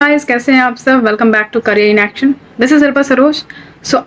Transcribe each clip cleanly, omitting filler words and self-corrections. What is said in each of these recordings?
Guys, कैसे हैं आप सब। Welcome back to career in action. This is Shilpa Saroj.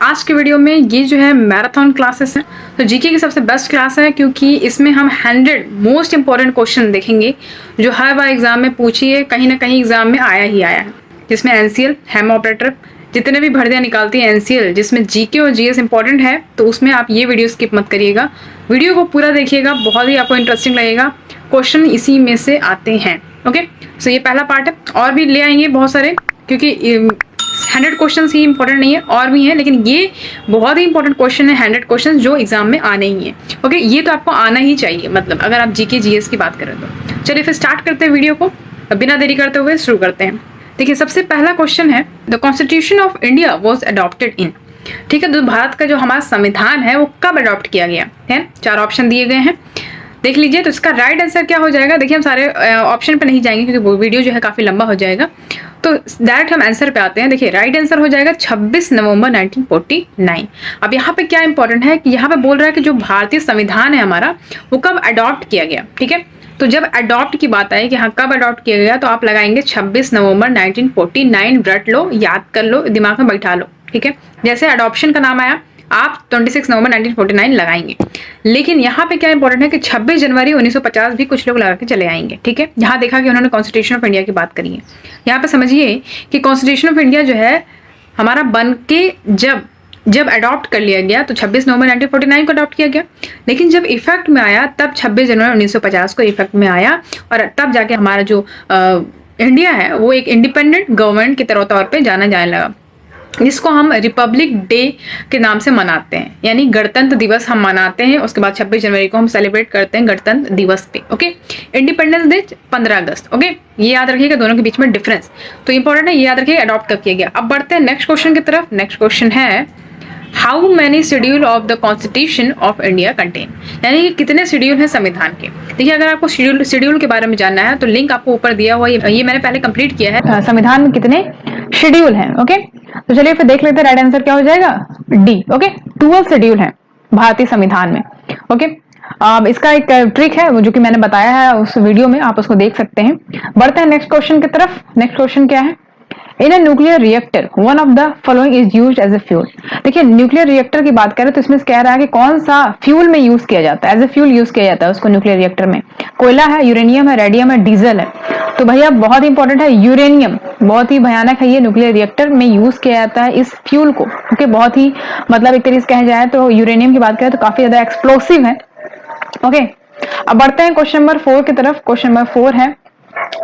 आज के वीडियो में ये जो है मैराथन क्लासेस हैं। तो जीके की सबसे बेस्ट क्लास है क्योंकि इसमें हम 100 मोस्ट इंपॉर्टेंट क्वेश्चन देखेंगे जो हर बार एग्जाम में पूछिए, कहीं ना कहीं एग्जाम में आया ही आया है। जिसमें एनसीएल, हेम ऑपरेटर, जितने भी भर्तियां निकालती है एनसीएल, जिसमें जीके और जीएस इंपॉर्टेंट है, तो उसमें आप ये वीडियो स्किप मत करिएगा। वीडियो को पूरा देखिएगा, बहुत ही आपको इंटरेस्टिंग लगेगा। क्वेश्चन इसी में से आते हैं। ओके, सो ये पहला पार्ट है। और भी ले आएंगे बहुत सारे, क्योंकि 100 क्वेश्चन ही इंपॉर्टेंट नहीं है, और भी हैं, लेकिन ये बहुत ही इंपॉर्टेंट क्वेश्चन है। 100 क्वेश्चन जो एग्जाम में आने ही है। ओके, ये तो आपको आना ही चाहिए, मतलब अगर आप जीके जीएस की बात करें तो। चलिए फिर स्टार्ट करते हैं वीडियो को, बिना देरी करते हुए शुरू करते हैं। देखिए, सबसे पहला क्वेश्चन है, the constitution of India was adopted in. ठीक है, तो भारत का जो हमारा संविधान है वो कब अडॉप्ट किया गया है। 4 ऑप्शन दिए गए हैं, देख लीजिए। तो इसका राइट आंसर क्या हो जाएगा। देखिए, हम सारे ऑप्शन पे नहीं जाएंगे क्योंकि वो वीडियो जो है काफी लंबा हो जाएगा, तो डायरेक्ट हम आंसर पे आते हैं। देखिए, राइट आंसर हो जाएगा 26 नवंबर 1949। अब यहाँ पे क्या इंपॉर्टेंट है कि यहाँ पे बोल रहा है कि जो भारतीय संविधान है हमारा, वो कब अडॉप्ट किया गया। ठीक है, तो जब अडॉप्ट की बात आई कि हाँ कब अडॉप्ट किया गया, तो आप लगाएंगे 26 नवंबर 1949। रट लो, याद कर लो, दिमाग में बैठा लो। ठीक है, जैसे अडॉप्शन का नाम आया आप 26 नवंबर 1949 लगाएंगे। लेकिन यहाँ पे क्या इंपॉर्टेंट है कि 26 जनवरी 1950 भी कुछ लोग लगा के चले आएंगे। ठीक है, यहाँ देखा कि उन्होंने कॉन्स्टिट्यूशन ऑफ इंडिया की बात करी है। यहाँ पे समझिए कि कॉन्स्टिट्यूशन ऑफ इंडिया जो है हमारा बन के जब अडॉप्ट कर लिया गया तो 26 नवंबर 1949 को अडॉप्ट किया गया, लेकिन जब इफेक्ट में आया तब 26 जनवरी 1950 को इफेक्ट में आया, और तब जाके हमारा जो इंडिया है वो एक इंडिपेंडेंट गवर्नमेंट के तौर पे जाना जाने लगा, जिसको हम रिपब्लिक डे के नाम से मनाते हैं, यानी गणतंत्र दिवस हम मनाते हैं। उसके बाद 26 जनवरी को हम सेलिब्रेट करते हैं गणतंत्र दिवस पे। ओके, इंडिपेंडेंस डे 15 अगस्त। ओके, ये याद रखिएगा, दोनों के बीच में डिफरेंस तो इंपॉर्टेंट है, ये याद रखिएगा अडॉप्ट कब किया गया। अब बढ़ते हैं नेक्स्ट क्वेश्चन की तरफ। नेक्स्ट क्वेश्चन है, how many schedule of the constitution of India contain, यानी कि कितने शेड्यूल हैं संविधान के। देखिए, अगर आपको शेड्यूल के बारे में जानना है तो लिंक आपको ऊपर दिया हुआ, ये मैंने पहले कंप्लीट किया है। संविधान में कितने शेड्यूल हैं। ओके, तो चलिए फिर देख लेते हैं, राइट आंसर क्या हो जाएगा, डी। ओके, 12 शेड्यूल हैं भारतीय संविधान में। ओके, अब इसका एक ट्रिक है जो कि मैंने बताया है उस वीडियो में, आप उसको देख सकते हैं। बढ़ते हैं नेक्स्ट क्वेश्चन की तरफ। नेक्स्ट क्वेश्चन क्या है, in a nuclear reactor one of the following is used as a fuel. देखिए, न्यूक्लियर रिएक्टर की बात करें तो इसमें कह रहा है कि कौन सा फ्यूल में यूज किया जाता है, एज ए फ्यूल यूज किया जाता है उसको न्यूक्लियर रिएक्टर में। कोयला है, यूरेनियम है, रेडियम है, डीजल है। तो भैया बहुत इंपॉर्टेंट है यूरेनियम, बहुत ही भयानक है ये। न्यूक्लियर रिएक्टर में यूज किया जाता है इस फ्यूल को। ओके, बहुत ही मतलब एक तरीके से कहा जाए तो यूरेनियम की बात करें तो काफी ज्यादा एक्सप्लोसिव है। ओके, अब बढ़ते हैं क्वेश्चन नंबर 4 की तरफ। क्वेश्चन नंबर 4 है,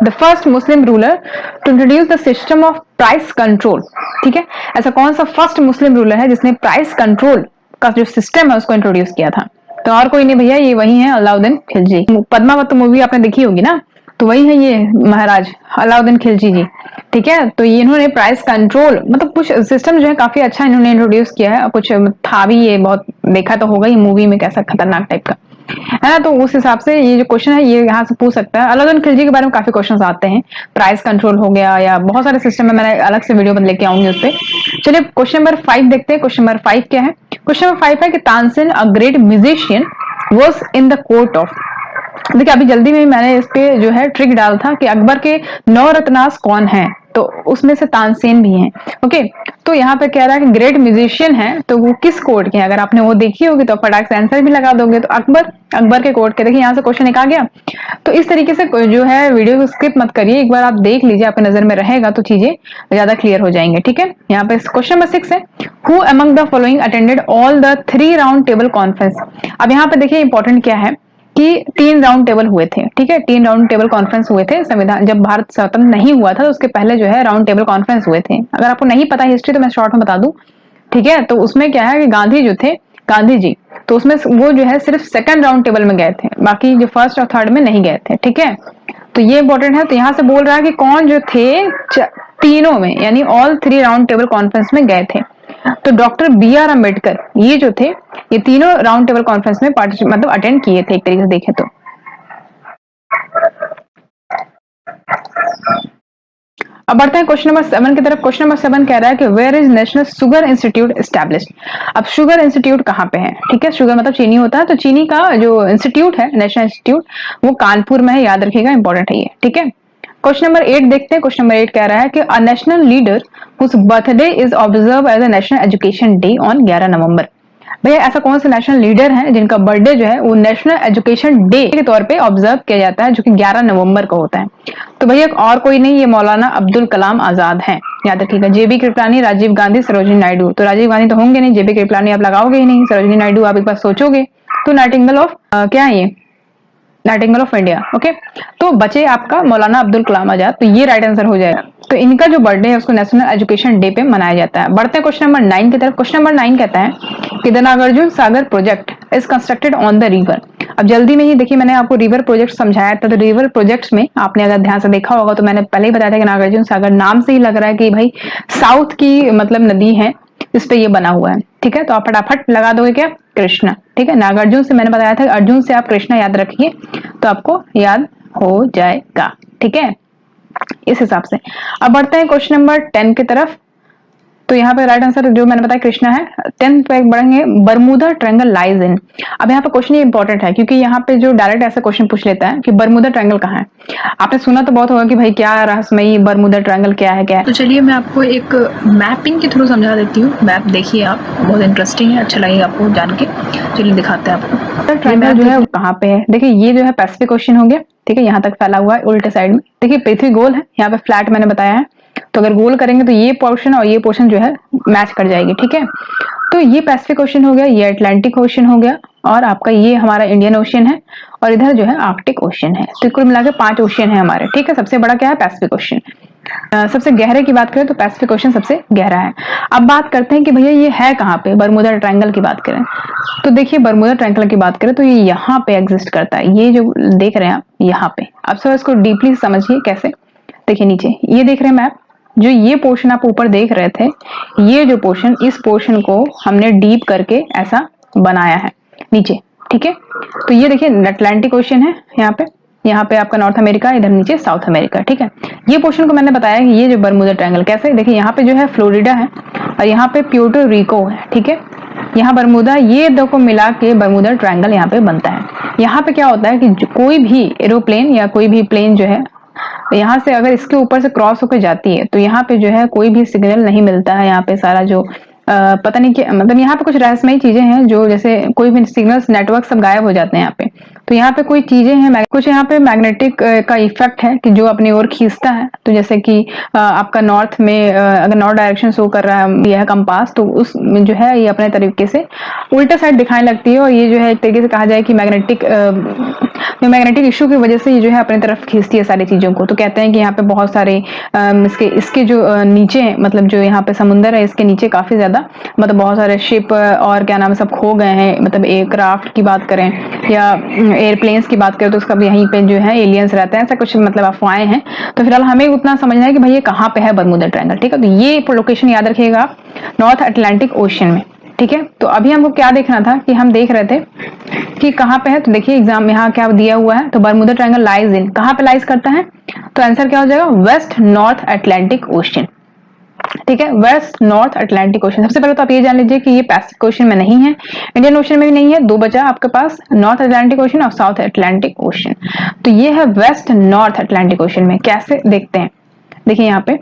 the first Muslim ruler to introduce the system of price control. ठीक है, ऐसा कौन सा फर्स्ट मुस्लिम रूलर है जिसने प्राइस कंट्रोल का जो सिस्टम है उसको इंट्रोड्यूस किया था। तो और कोई नहीं भैया, ये वही है अलाउद्दीन खिलजी। पद्मावत मूवी आपने देखी होगी ना, तो वही है ये महाराज अलाउद्दीन खिलजी जी। ठीक है, तो ये इन्होंने प्राइस कंट्रोल मतलब कुछ सिस्टम जो है काफी अच्छा इन्होंने इंट्रोड्यूस किया है। कुछ था भी, ये बहुत देखा तो होगा ये मूवी में, कैसा खतरनाक टाइप का है ना। तो उस हिसाब से ये जो क्वेश्चन है ये यहाँ से पूछ सकता है। अलाउद्दीन खिलजी के बारे में काफी क्वेश्चंस आते हैं, प्राइस कंट्रोल हो गया या बहुत सारे सिस्टम है, मैंने अलग से वीडियो लेके आऊंगी उस पर। चलिए क्वेश्चन नंबर 5 देखते हैं। क्वेश्चन नंबर 5 क्या है, क्वेश्चन नंबर 5 है कि Tansen a great musician was in the court of. देखिए, अभी जल्दी में मैंने इस पे जो है ट्रिक डाला था कि अकबर के 9 रत्नास कौन है, तो उसमें से तानसेन भी हैं। ओके, तो यहाँ पे कह रहा है कि ग्रेट म्यूजिशियन है, तो वो किस कोर्ट के हैं। अगर आपने वो देखी होगी तो फटाक से आंसर भी लगा दोगे, तो अकबर के कोर्ट के। देखिए, यहाँ से क्वेश्चन एक आ गया। तो इस तरीके से जो है वीडियो को स्किप मत करिए, एक बार आप देख लीजिए, आपकी नजर में रहेगा तो चीजें ज्यादा क्लियर हो जाएंगे। ठीक है, यहाँ पे क्वेश्चन नंबर 6 है, who among the following attended all the 3 round table conference. अब यहाँ पे देखिए इंपॉर्टेंट क्या है कि 3 राउंड टेबल हुए थे। ठीक है, 3 राउंड टेबल कॉन्फ्रेंस हुए थे संविधान जब भारत स्वतंत्र नहीं हुआ था, तो उसके पहले जो है राउंड टेबल कॉन्फ्रेंस हुए थे। अगर आपको नहीं पता हिस्ट्री तो मैं शॉर्ट में बता दूं। ठीक है, तो उसमें क्या है कि गांधी जो थे, गांधी जी, तो उसमें वो जो है सिर्फ सेकंड राउंड टेबल में गए थे, बाकी जो फर्स्ट और थर्ड में नहीं गए थे। ठीक है, तो ये इंपॉर्टेंट है। तो यहाँ से बोल रहा है कि कौन जो थे तीनों में, यानी ऑल 3 राउंड टेबल कॉन्फ्रेंस में गए थे। तो डॉक्टर बी आर अम्बेडकर ये जो थे, ये तीनों राउंड टेबल कॉन्फ्रेंस में मतलब अटेंड किए थे एक तरीके से देखे तो। अब बढ़ते हैं क्वेश्चन नंबर 7 की तरफ। क्वेश्चन नंबर 7 कह रहा है कि where is national sugar institute established. अब शुगर इंस्टीट्यूट कहाँ पे है। ठीक है, शुगर मतलब चीनी होता है, तो चीनी का जो इंस्टीट्यूट है, नेशनल इंस्टीट्यूट, वो कानपुर में है, याद रखिएगा, इंपॉर्टेंट है ये। ठीक है, क्वेश्चन नंबर 8 देखते हैं। क्वेश्चन नंबर 8 कह रहा है कि a national leader whose birthday is observe as a national education day on 11 November. भैया ऐसा कौन सा नेशनल लीडर है जिनका बर्थडे जो है वो नेशनल एजुकेशन डे के तौर पे ऑब्जर्व किया जाता है, जो कि 11 नवंबर को होता है। तो भैया और कोई नहीं, ये मौलाना अब्दुल कलाम आजाद हैं। याद रखिएगा, जेबी कृपलानी, राजीव गांधी, सरोजिनी नायडू। तो राजीव गांधी तो होंगे नहीं, जेबी कृपलानी आप लगाओगे ही नहीं, सरोजिनी नायडू आप एक बार सोचोगे तो नाइटिंगेल ऑफ क्या है ये, नाइटिंगेल ऑफ इंडिया। ओके, तो बचे आपका मौलाना अब्दुल कलाम आजाद, तो ये राइट आंसर हो जाएगा। तो इनका जो बर्थडे है उसको नेशनल एजुकेशन डे पे मनाया जाता है। बढ़ते हैं क्वेश्चन नंबर 9 की तरफ। क्वेश्चन नंबर 9 कहता है कि the Nagarjuna Sagar project is constructed on the river. अब जल्दी में ही देखिए, मैंने आपको रिवर प्रोजेक्ट समझाया था, तो रिवर प्रोजेक्ट्स में आपने अगर ध्यान से देखा होगा तो मैंने पहले ही बताया था कि नागार्जुन सागर नाम से ही लग रहा है कि भाई साउथ की मतलब नदी है, इस पे ये बना हुआ है। ठीक है, तो आप फटाफट लगा दोगे क्या, कृष्णा। ठीक है, नागार्जुन से मैंने बताया था, अर्जुन से आप कृष्णा याद रखिए तो आपको याद हो जाएगा। ठीक है, इस हिसाब से। अब बढ़ते हैं क्वेश्चन नंबर 10 की तरफ। तो यहाँ पे राइट आंसर जो मैंने बताया कृष्णा है। 10th पे बढ़ेंगे, बरमूदा ट्रायंगल लाइज इन। अब यहाँ पे क्वेश्चन ये इंपॉर्टेंट है क्योंकि यहाँ पे जो डायरेक्ट ऐसा क्वेश्चन पूछ लेता है कि बरमूदा ट्रायंगल कहाँ है। आपने सुना तो बहुत होगा कि भाई क्या रहस्यमयी बरमूदा ट्रायंगल क्या है, क्या है। तो चलिए मैं आपको एक मैपिंग के थ्रू समझा देती हूँ। मैप देखिए आप, बहुत इंटरेस्टिंग है, अच्छा लगेगा आपको जान के। चलिए दिखाते हैं आपको ट्रायंगल जो है कहाँ पे है। देखिए ये जो है पैसिफिक ओशन हो गया। ठीक है, यहाँ तक फैला हुआ है उल्टे साइड में। देखिए पृथ्वी गोल है, यहाँ पे फ्लैट मैंने बताया है, तो अगर गोल करेंगे तो ये पोर्शन और ये पोर्शन जो है मैच कर जाएगी। ठीक है, तो ये पैसिफिक ओशन हो गया, ये अटलांटिक ओशन हो गया, और आपका ये हमारा इंडियन ओशन है, और इधर जो है आर्कटिक ओशन है। तो कुल मिलाकर 5 ओशन है हमारे। ठीक है, सबसे बड़ा क्या है, पैसिफिक ओशन। सबसे गहरे की बात करें तो पैसिफिक ओशन सबसे गहरा है। अब बात करते हैं कि भैया ये है कहाँ पे, बरमूदा ट्रायंगल की बात करें तो देखिए बरमूदा ट्रायंगल की बात करें तो ये यहाँ पे एग्जिस्ट करता है। ये जो देख रहे हैं आप यहाँ पे, अब सर इसको डीपली समझिए कैसे। देखिए नीचे ये देख रहे हैं मैप, जो ये पोर्शन आप ऊपर देख रहे थे, ये जो पोर्शन, इस पोर्शन को हमने डीप करके ऐसा बनाया है नीचे। ठीक है, तो ये देखिए अटलांटिक ओशन है यहाँ पे आपका नॉर्थ अमेरिका, इधर नीचे साउथ अमेरिका। ठीक है, ये पोर्शन को मैंने बताया कि ये जो बरमूदा ट्रायंगल कैसे, देखिए यहाँ पे जो है फ्लोरिडा है और यहाँ पे प्यूर्टो रिको है। ठीक है, यहाँ बरमूदा, ये दो को मिला के बरमूदा ट्रायंगल यहाँ पे बनता है। यहाँ पे क्या होता है कि कोई भी एरोप्लेन या कोई भी प्लेन जो है यहाँ से अगर इसके ऊपर से क्रॉस होकर जाती है तो यहाँ पे जो है कोई भी सिग्नल नहीं मिलता है। यहाँ पे सारा जो पता नहीं कि मतलब यहाँ पे कुछ रहस्यमयी चीजें हैं, जो जैसे कोई भी सिग्नल्स नेटवर्क सब गायब हो जाते हैं यहाँ पे। तो यहाँ पे कोई चीजें हैं, कुछ यहाँ पे मैग्नेटिक का इफेक्ट है कि जो अपनी ओर खींचता है। तो जैसे कि आपका नॉर्थ में अगर नॉर्थ डायरेक्शन शो कर रहा है यह कंपास, तो उस जो है ये अपने तरीके से उल्टा साइड दिखाने लगती है, और ये जो है एक तरीके से कहा जाए कि मैग्नेटिक इशू की वजह से ये जो है अपनी तरफ खींचती है सारी चीजों को। तो कहते हैं कि यहाँ पे बहुत सारे इसके जो नीचे मतलब जो यहाँ पे समुंदर है, इसके नीचे काफी ज्यादा मतलब बहुत सारे शिप और क्या नाम है सब खो गए हैं। मतलब एयरक्राफ्ट की बात करें या एयरप्लेन्स की बात करें तो उसका भी यहीं पे जो है एलियंस रहते हैं, ऐसा कुछ मतलब अफवाहें हैं। तो फिलहाल हमें उतना समझना है कि भाई ये कहाँ पे है बरमूदा ट्रायंगल। ठीक है, तो ये लोकेशन याद रखिएगा आप, नॉर्थ अटलांटिक ओशन में। ठीक है, तो अभी हमको क्या देखना था कि हम देख रहे थे कि कहाँ पे है। तो देखिए एग्जाम में यहाँ क्या दिया हुआ है, तो बरमूदा ट्रायंगल लाइज इन, कहाँ पे लाइज करता है, तो आंसर क्या हो जाएगा, वेस्ट नॉर्थ अटलांटिक ओशन। ठीक है, वेस्ट नॉर्थ अटलांटिक ओशन। सबसे पहले तो आप ये जान लीजिए कि ये पैसिफिक ओशन में नहीं है, इंडियन ओशन में भी नहीं है, दो बचा आपके पास, नॉर्थ अटलांटिक ओशन और साउथ अटलांटिक ओशन। तो ये है वेस्ट नॉर्थ अटलांटिक ओशन में। कैसे देखते हैं, देखिए यहाँ पे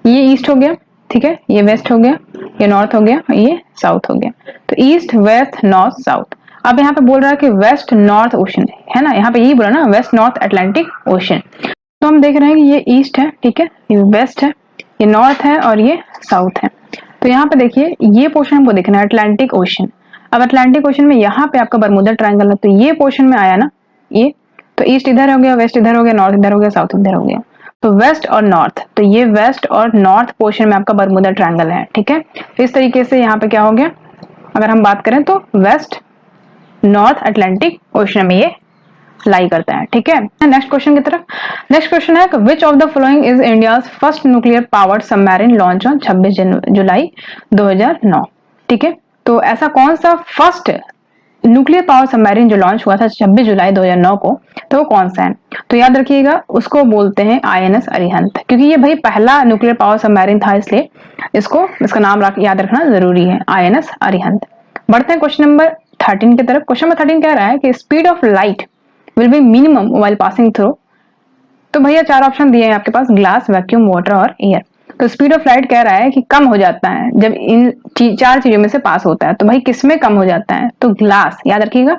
ये ईस्ट हो गया, ठीक है, ये वेस्ट हो गया, ये नॉर्थ हो गया, ये साउथ हो गया। तो ईस्ट वेस्ट नॉर्थ साउथ। अब यहाँ पे बोल रहा है कि वेस्ट नॉर्थ ओशन है ना, यहाँ पे यही बोला ना, वेस्ट नॉर्थ अटलांटिक ओशन। तो हम देख रहे हैं कि ये ईस्ट है, ठीक है, ये वेस्ट है, ये नॉर्थ है और ये साउथ है। तो यहाँ पे देखिए ये पोर्शन हमको देखना है अटलांटिक ओशन। अब अटलांटिक ओशन में यहाँ पे आपका बरमूदा ट्रायंगल है, तो ये पोर्शन में आया ना ये, तो ईस्ट इधर हो गया, वेस्ट इधर हो गया, नॉर्थ इधर हो गया, साउथ इधर हो गया। तो वेस्ट और नॉर्थ, तो ये वेस्ट और नॉर्थ पोर्शन में आपका बरमूदा ट्रायंगल है। ठीक है, तो इस तरीके से यहाँ पे क्या हो गया, अगर हम बात करें तो वेस्ट नॉर्थ अटलांटिक ओशन में ये लाई करता है। ठीक है, नेक्स्ट क्वेश्चन की तरफ। नेक्स्ट क्वेश्चन है विच of the following is India's first nuclear powered submarine launch on 26 जुलाई 2009। ठीक है, तो ऐसा कौन सा फर्स्ट न्यूक्लियर पावर सबमरीन जो लॉन्च हुआ था 26 जुलाई 2009 को, तो वो कौन सा है, तो याद रखिएगा उसको बोलते हैं आईएनएस अरिहंत, क्योंकि ये भाई पहला न्यूक्लियर पावर सबमरीन था, इसलिए इसका नाम याद रखना जरूरी है, आईएनएस अरिहंत। बढ़ते हैं क्वेश्चन नंबर 13 की तरफ। क्वेश्चन नंबर 13 कह रहा है कि speed of light will be minimum while passing through तो भैया 4 ऑप्शन दिए हैं आपके पास, ग्लास, वैक्यूम, वाटर और एयर। तो स्पीड ऑफ लाइट कह रहा है कि कम हो जाता है जब इन 4 चीजों में से पास होता है। तो भाई किस में कम हो जाता है? तो ग्लास, याद रखिएगा,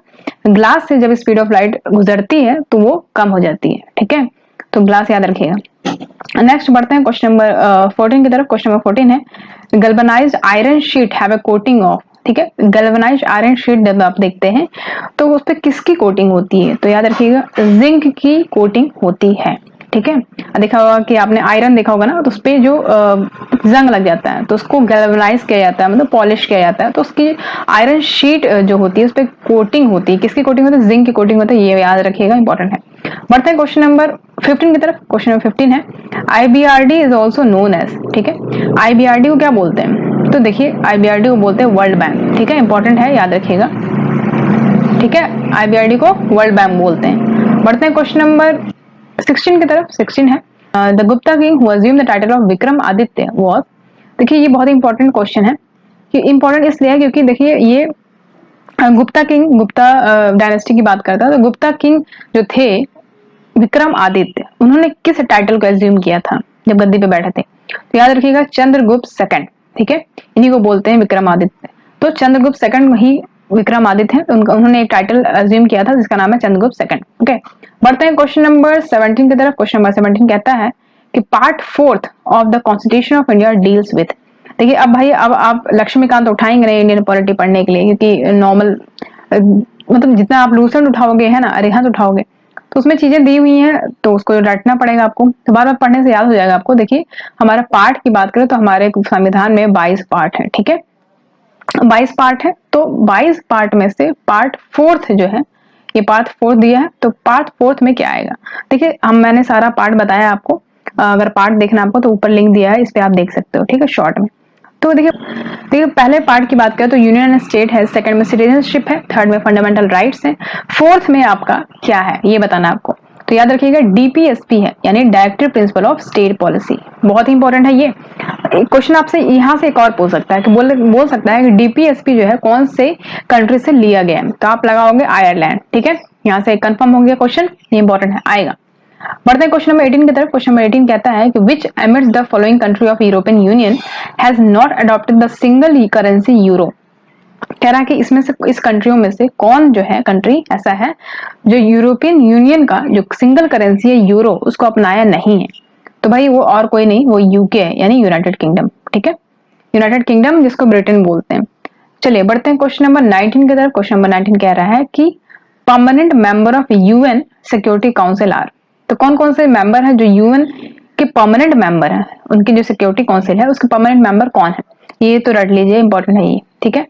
ग्लास से जब स्पीड ऑफ लाइट गुजरती है तो वो कम हो जाती है, ठीक है, तो ग्लास याद रखिएगा। नेक्स्ट बढ़ते हैं क्वेश्चन नंबर 14 की तरफ। क्वेश्चन नंबर 14 है, galvanised iron sheet have a coating of, ठीक है, गैल्वेनाइज्ड आयरन शीट जब आप देखते हैं तो उस पर किसकी कोटिंग होती है? तो याद रखिएगा जिंक की कोटिंग होती है, ठीक है। देखा होगा कि आपने आयरन देखा होगा ना, तो उस पे जो जंग लग जाता है तो उसको गैल्वेनाइज किया जाता है, मतलब पॉलिश किया जाता है, तो उसकी आयरन शीट जो होती है उस पर कोटिंग होती है। किसकी कोटिंग होती है? जिंक की कोटिंग होती है, ये याद रखिएगा, इंपॉर्टेंट है। बढ़ते हैं क्वेश्चन नंबर 15 की तरफ। क्वेश्चन नंबर 15 है, IBRD is also known as, ठीक है, आईबीआरडी को क्या बोलते हैं? तो देखिए आईबीआरडी को बोलते हैं वर्ल्ड बैंक, ठीक है, इंपॉर्टेंट है, याद रखिएगा, ठीक है, आईबीआरडी को वर्ल्ड बैंक बोलते हैं। बढ़ते हैं क्वेश्चन नंबर 16 की तरफ। 16 है, the Gupta king who assumed the title of Vikram Aditya was, देखिए ये बहुत इंपॉर्टेंट क्वेश्चन है, कि इंपॉर्टेंट इसलिए है क्योंकि देखिए ये गुप्ता किंग, गुप्ता डायनेस्टी की बात करता है, तो गुप्ता किंग जो थे विक्रम आदित्य, उन्होंने किस टाइटल को एज्यूम किया था जब गद्दी पे बैठे थे? तो याद रखिएगा चंद्रगुप्त सेकंड, ठीक है, इन्हीं को बोलते हैं विक्रमादित्य। तो चंद्रगुप्त सेकंड ही विक्रमादित्य है, उन्होंने एक टाइटल एज्यूम किया था जिसका नाम है चंद्रगुप्त सेकंड, ओके। बढ़ते हैं क्वेश्चन नंबर 17 की तरफ। क्वेश्चन नंबर 17 कहता है कि part 4 of the constitution of India deals with, देखिए अब भाई अब आप लक्ष्मीकांत उठाएंगे नहीं इंडियन पॉलिटी पढ़ने के लिए, क्योंकि नॉर्मल मतलब जितना आप लूसेंट उठाओगे है ना, अरिहंत उठाओगे, तो उसमें चीजें दी हुई हैं तो उसको रटना पड़ेगा आपको, तो बार बार पढ़ने से याद हो जाएगा आपको। देखिए हमारा पार्ट की बात करें तो हमारे संविधान में 22 पार्ट है, ठीक है, 22 पार्ट है, तो 22 पार्ट में से पार्ट 4 जो है, ये पार्ट 4 दिया है, तो पार्ट 4 में क्या आएगा? देखिए मैंने सारा पार्ट बताया आपको, अगर पार्ट देखना आपको तो ऊपर लिंक दिया है, इस पे आप देख सकते हो, ठीक है, शॉर्ट में। तो देखिए पहले पार्ट की बात करें तो यूनियन एंड स्टेट है, सेकंड में सिटीजनशिप है, थर्ड में फंडामेंटल राइट्स है, फोर्थ में आपका क्या है ये बताना आपको। तो याद रखिएगा डीपीएसपी है, यानी directive principle of state policy, बहुत ही इंपॉर्टेंट है ये। क्वेश्चन आपसे यहाँ से एक और पूछ सकता है कि बोल सकता है कि डीपीएसपी जो है कौन से कंट्री से लिया गया है, तो आप लगाओगे आयरलैंड, ठीक है, यहाँ से कंफर्म हो गया क्वेश्चन, ये इंपॉर्टेंट है, आएगा। बढ़ते हैं क्वेश्चन नंबर 18 की तरफ। क्वेश्चन नंबर 18 कहता है कि which emits the following country of European Union has not adopted the single currency euro, कह रहा है कि इसमें से इस कंट्रियों में से कौन जो है कंट्री ऐसा है जो यूरोपियन यूनियन का जो सिंगल करेंसी है यूरो उसको अपनाया नहीं है। तो भाई वो और कोई नहीं, वो यूके है, यानी यूनाइटेड किंगडम, ठीक है, यूनाइटेड किंगडम जिसको ब्रिटेन बोलते हैं। चलिए बढ़ते हैं क्वेश्चन नंबर 19 की तरफ। क्वेश्चन नंबर 19 कह रहा है कि permanent member of UN security council are, तो कौन कौन से मेंबर हैं जो यूएन के परमानेंट मेंबर हैं, उनकी जो सिक्योरिटी काउंसिल है उसके परमानेंट मेंबर कौन है, ये तो रट लीजिए, इंपॉर्टेंट है ये, ठीक है।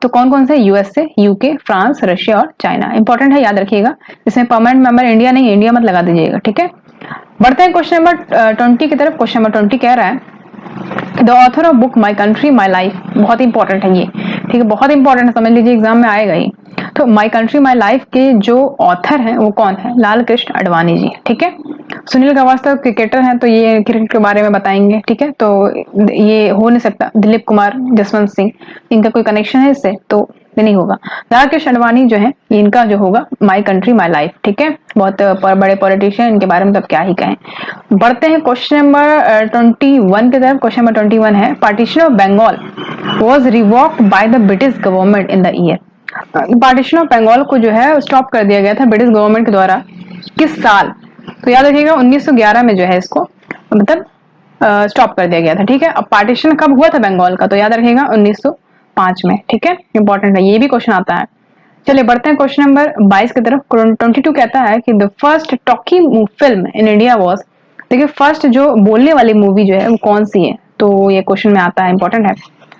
तो कौन कौन से? यूएसए, यूके, फ्रांस, रशिया और चाइना, इंपॉर्टेंट है, याद रखिएगा। इसमें परमानेंट मेंबर इंडिया नहीं, इंडिया मत लगा दीजिएगा, ठीक है। बढ़ते हैं क्वेश्चन नंबर 20 की तरफ। क्वेश्चन नंबर 20 कह रहा है the author of book my country my life, बहुत इंपॉर्टेंट है ये, ठीक है, बहुत इंपॉर्टेंट है, समझ लीजिए एग्जाम में आएगा ही। तो माई कंट्री माई लाइफ के जो ऑथर हैं वो कौन है? लाल कृष्ण आडवाणी जी, ठीक है। सुनील गावस्कर क्रिकेटर हैं तो ये क्रिकेट के बारे में बताएंगे, ठीक है, तो ये हो नहीं सकता। दिलीप कुमार, जसवंत सिंह, इनका कोई कनेक्शन है इससे? तो नहीं होगा। लाल कृष्ण आडवाणी जो है इनका जो होगा माई कंट्री माई लाइफ, ठीक है, बहुत बड़े पॉलिटिशियन, इनके बारे में तो क्या ही कहें। बढ़ते हैं क्वेश्चन नंबर 21 की तरफ। क्वेश्चन नंबर 21 है partition of Bengal was revoked by the British government in the year, partition of Bengal को जो है स्टॉप कर दिया गया था ब्रिटिश गवर्नमेंट के द्वारा किस साल? तो याद रखिएगा 1911 में जो है इसको मतलब स्टॉप कर दिया गया था, ठीक है। अब पार्टीशन कब हुआ था बंगाल का? तो याद रखिएगा 1905 में, ठीक है, इंपॉर्टेंट है, ये भी क्वेश्चन आता है। चलिए बढ़ते हैं क्वेश्चन नंबर 22 की तरफ। 22 कहता है कि the first talkie film in India was, देखिए फर्स्ट जो बोलने वाली मूवी जो है वो कौन सी है? तो ये क्वेश्चन में आता है, इंपॉर्टेंट है,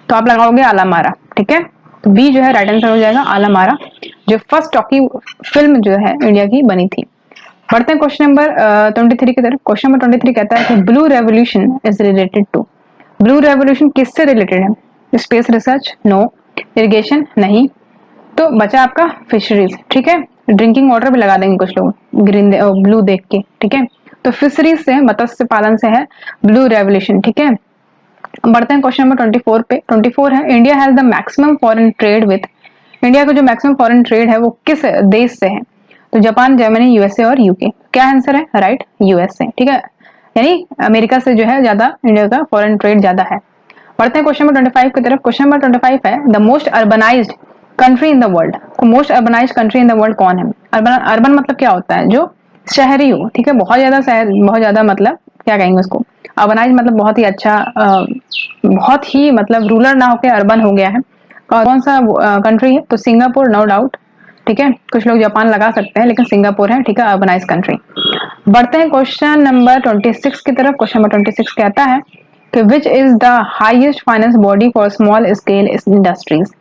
तो आप लगाओगे आला मारा, ठीक है, तो बी जो है राइट आंसर हो जाएगा, आला मारा, जो फर्स्ट टॉकी फिल्म जो है इंडिया की बनी थी। बढ़ते हैं क्वेश्चन नंबर 23 की तरफ। क्वेश्चन नंबर 23 कहता है कि blue revolution is related to, blue revolution किससे रिलेटेड है? स्पेस रिसर्च, नो, इरिगेशन, नहीं, तो बचा आपका फिशरीज, ठीक है, ड्रिंकिंग वाटर भी लगा देंगे कुछ लोग ग्रीन ब्लू देख के, ठीक है, तो फिशरीज से, मत्स्य पालन से है ब्लू रेवोल्यूशन, ठीक है। बढ़ते हैं क्वेश्चन नंबर 24 पे। 24 है India has the maximum foreign trade with, India का जो मैक्सिमम फॉरेन ट्रेड है वो किस देश से है? तो जापान, जर्मनी, यूएसए और यूके। क्या आंसर है? Right, USA. ठीक है, यानी अमेरिका से जो है ज्यादा इंडिया का फॉरेन ट्रेड ज्यादा है। बढ़ते हैं क्वेश्चन नंबर 25 की तरफ। क्वेश्चन नंबर 25 है the most urbanised country in the world. तो most urbanised country in the world कौन है? अर्बन, अर्बन मतलब क्या होता है? जो शहरी हो। ठीक है, बहुत ज्यादा शहर, बहुत ज्यादा मतलब क्या कहेंगे उसको? अर्बनाइज मतलब बहुत ही अच्छा, बहुत ही मतलब रूरल ना होकर अर्बन हो गया है। और कौन सा कंट्री है? तो सिंगापुर, नो डाउट। ठीक है, कुछ लोग जापान लगा सकते हैं लेकिन सिंगापुर है। ठीक है, अर्बनाइज कंट्री। बढ़ते हैं क्वेश्चन नंबर 26 की तरफ। क्वेश्चन नंबर 26 कहता है कि which is the highest finance body for small scale industries.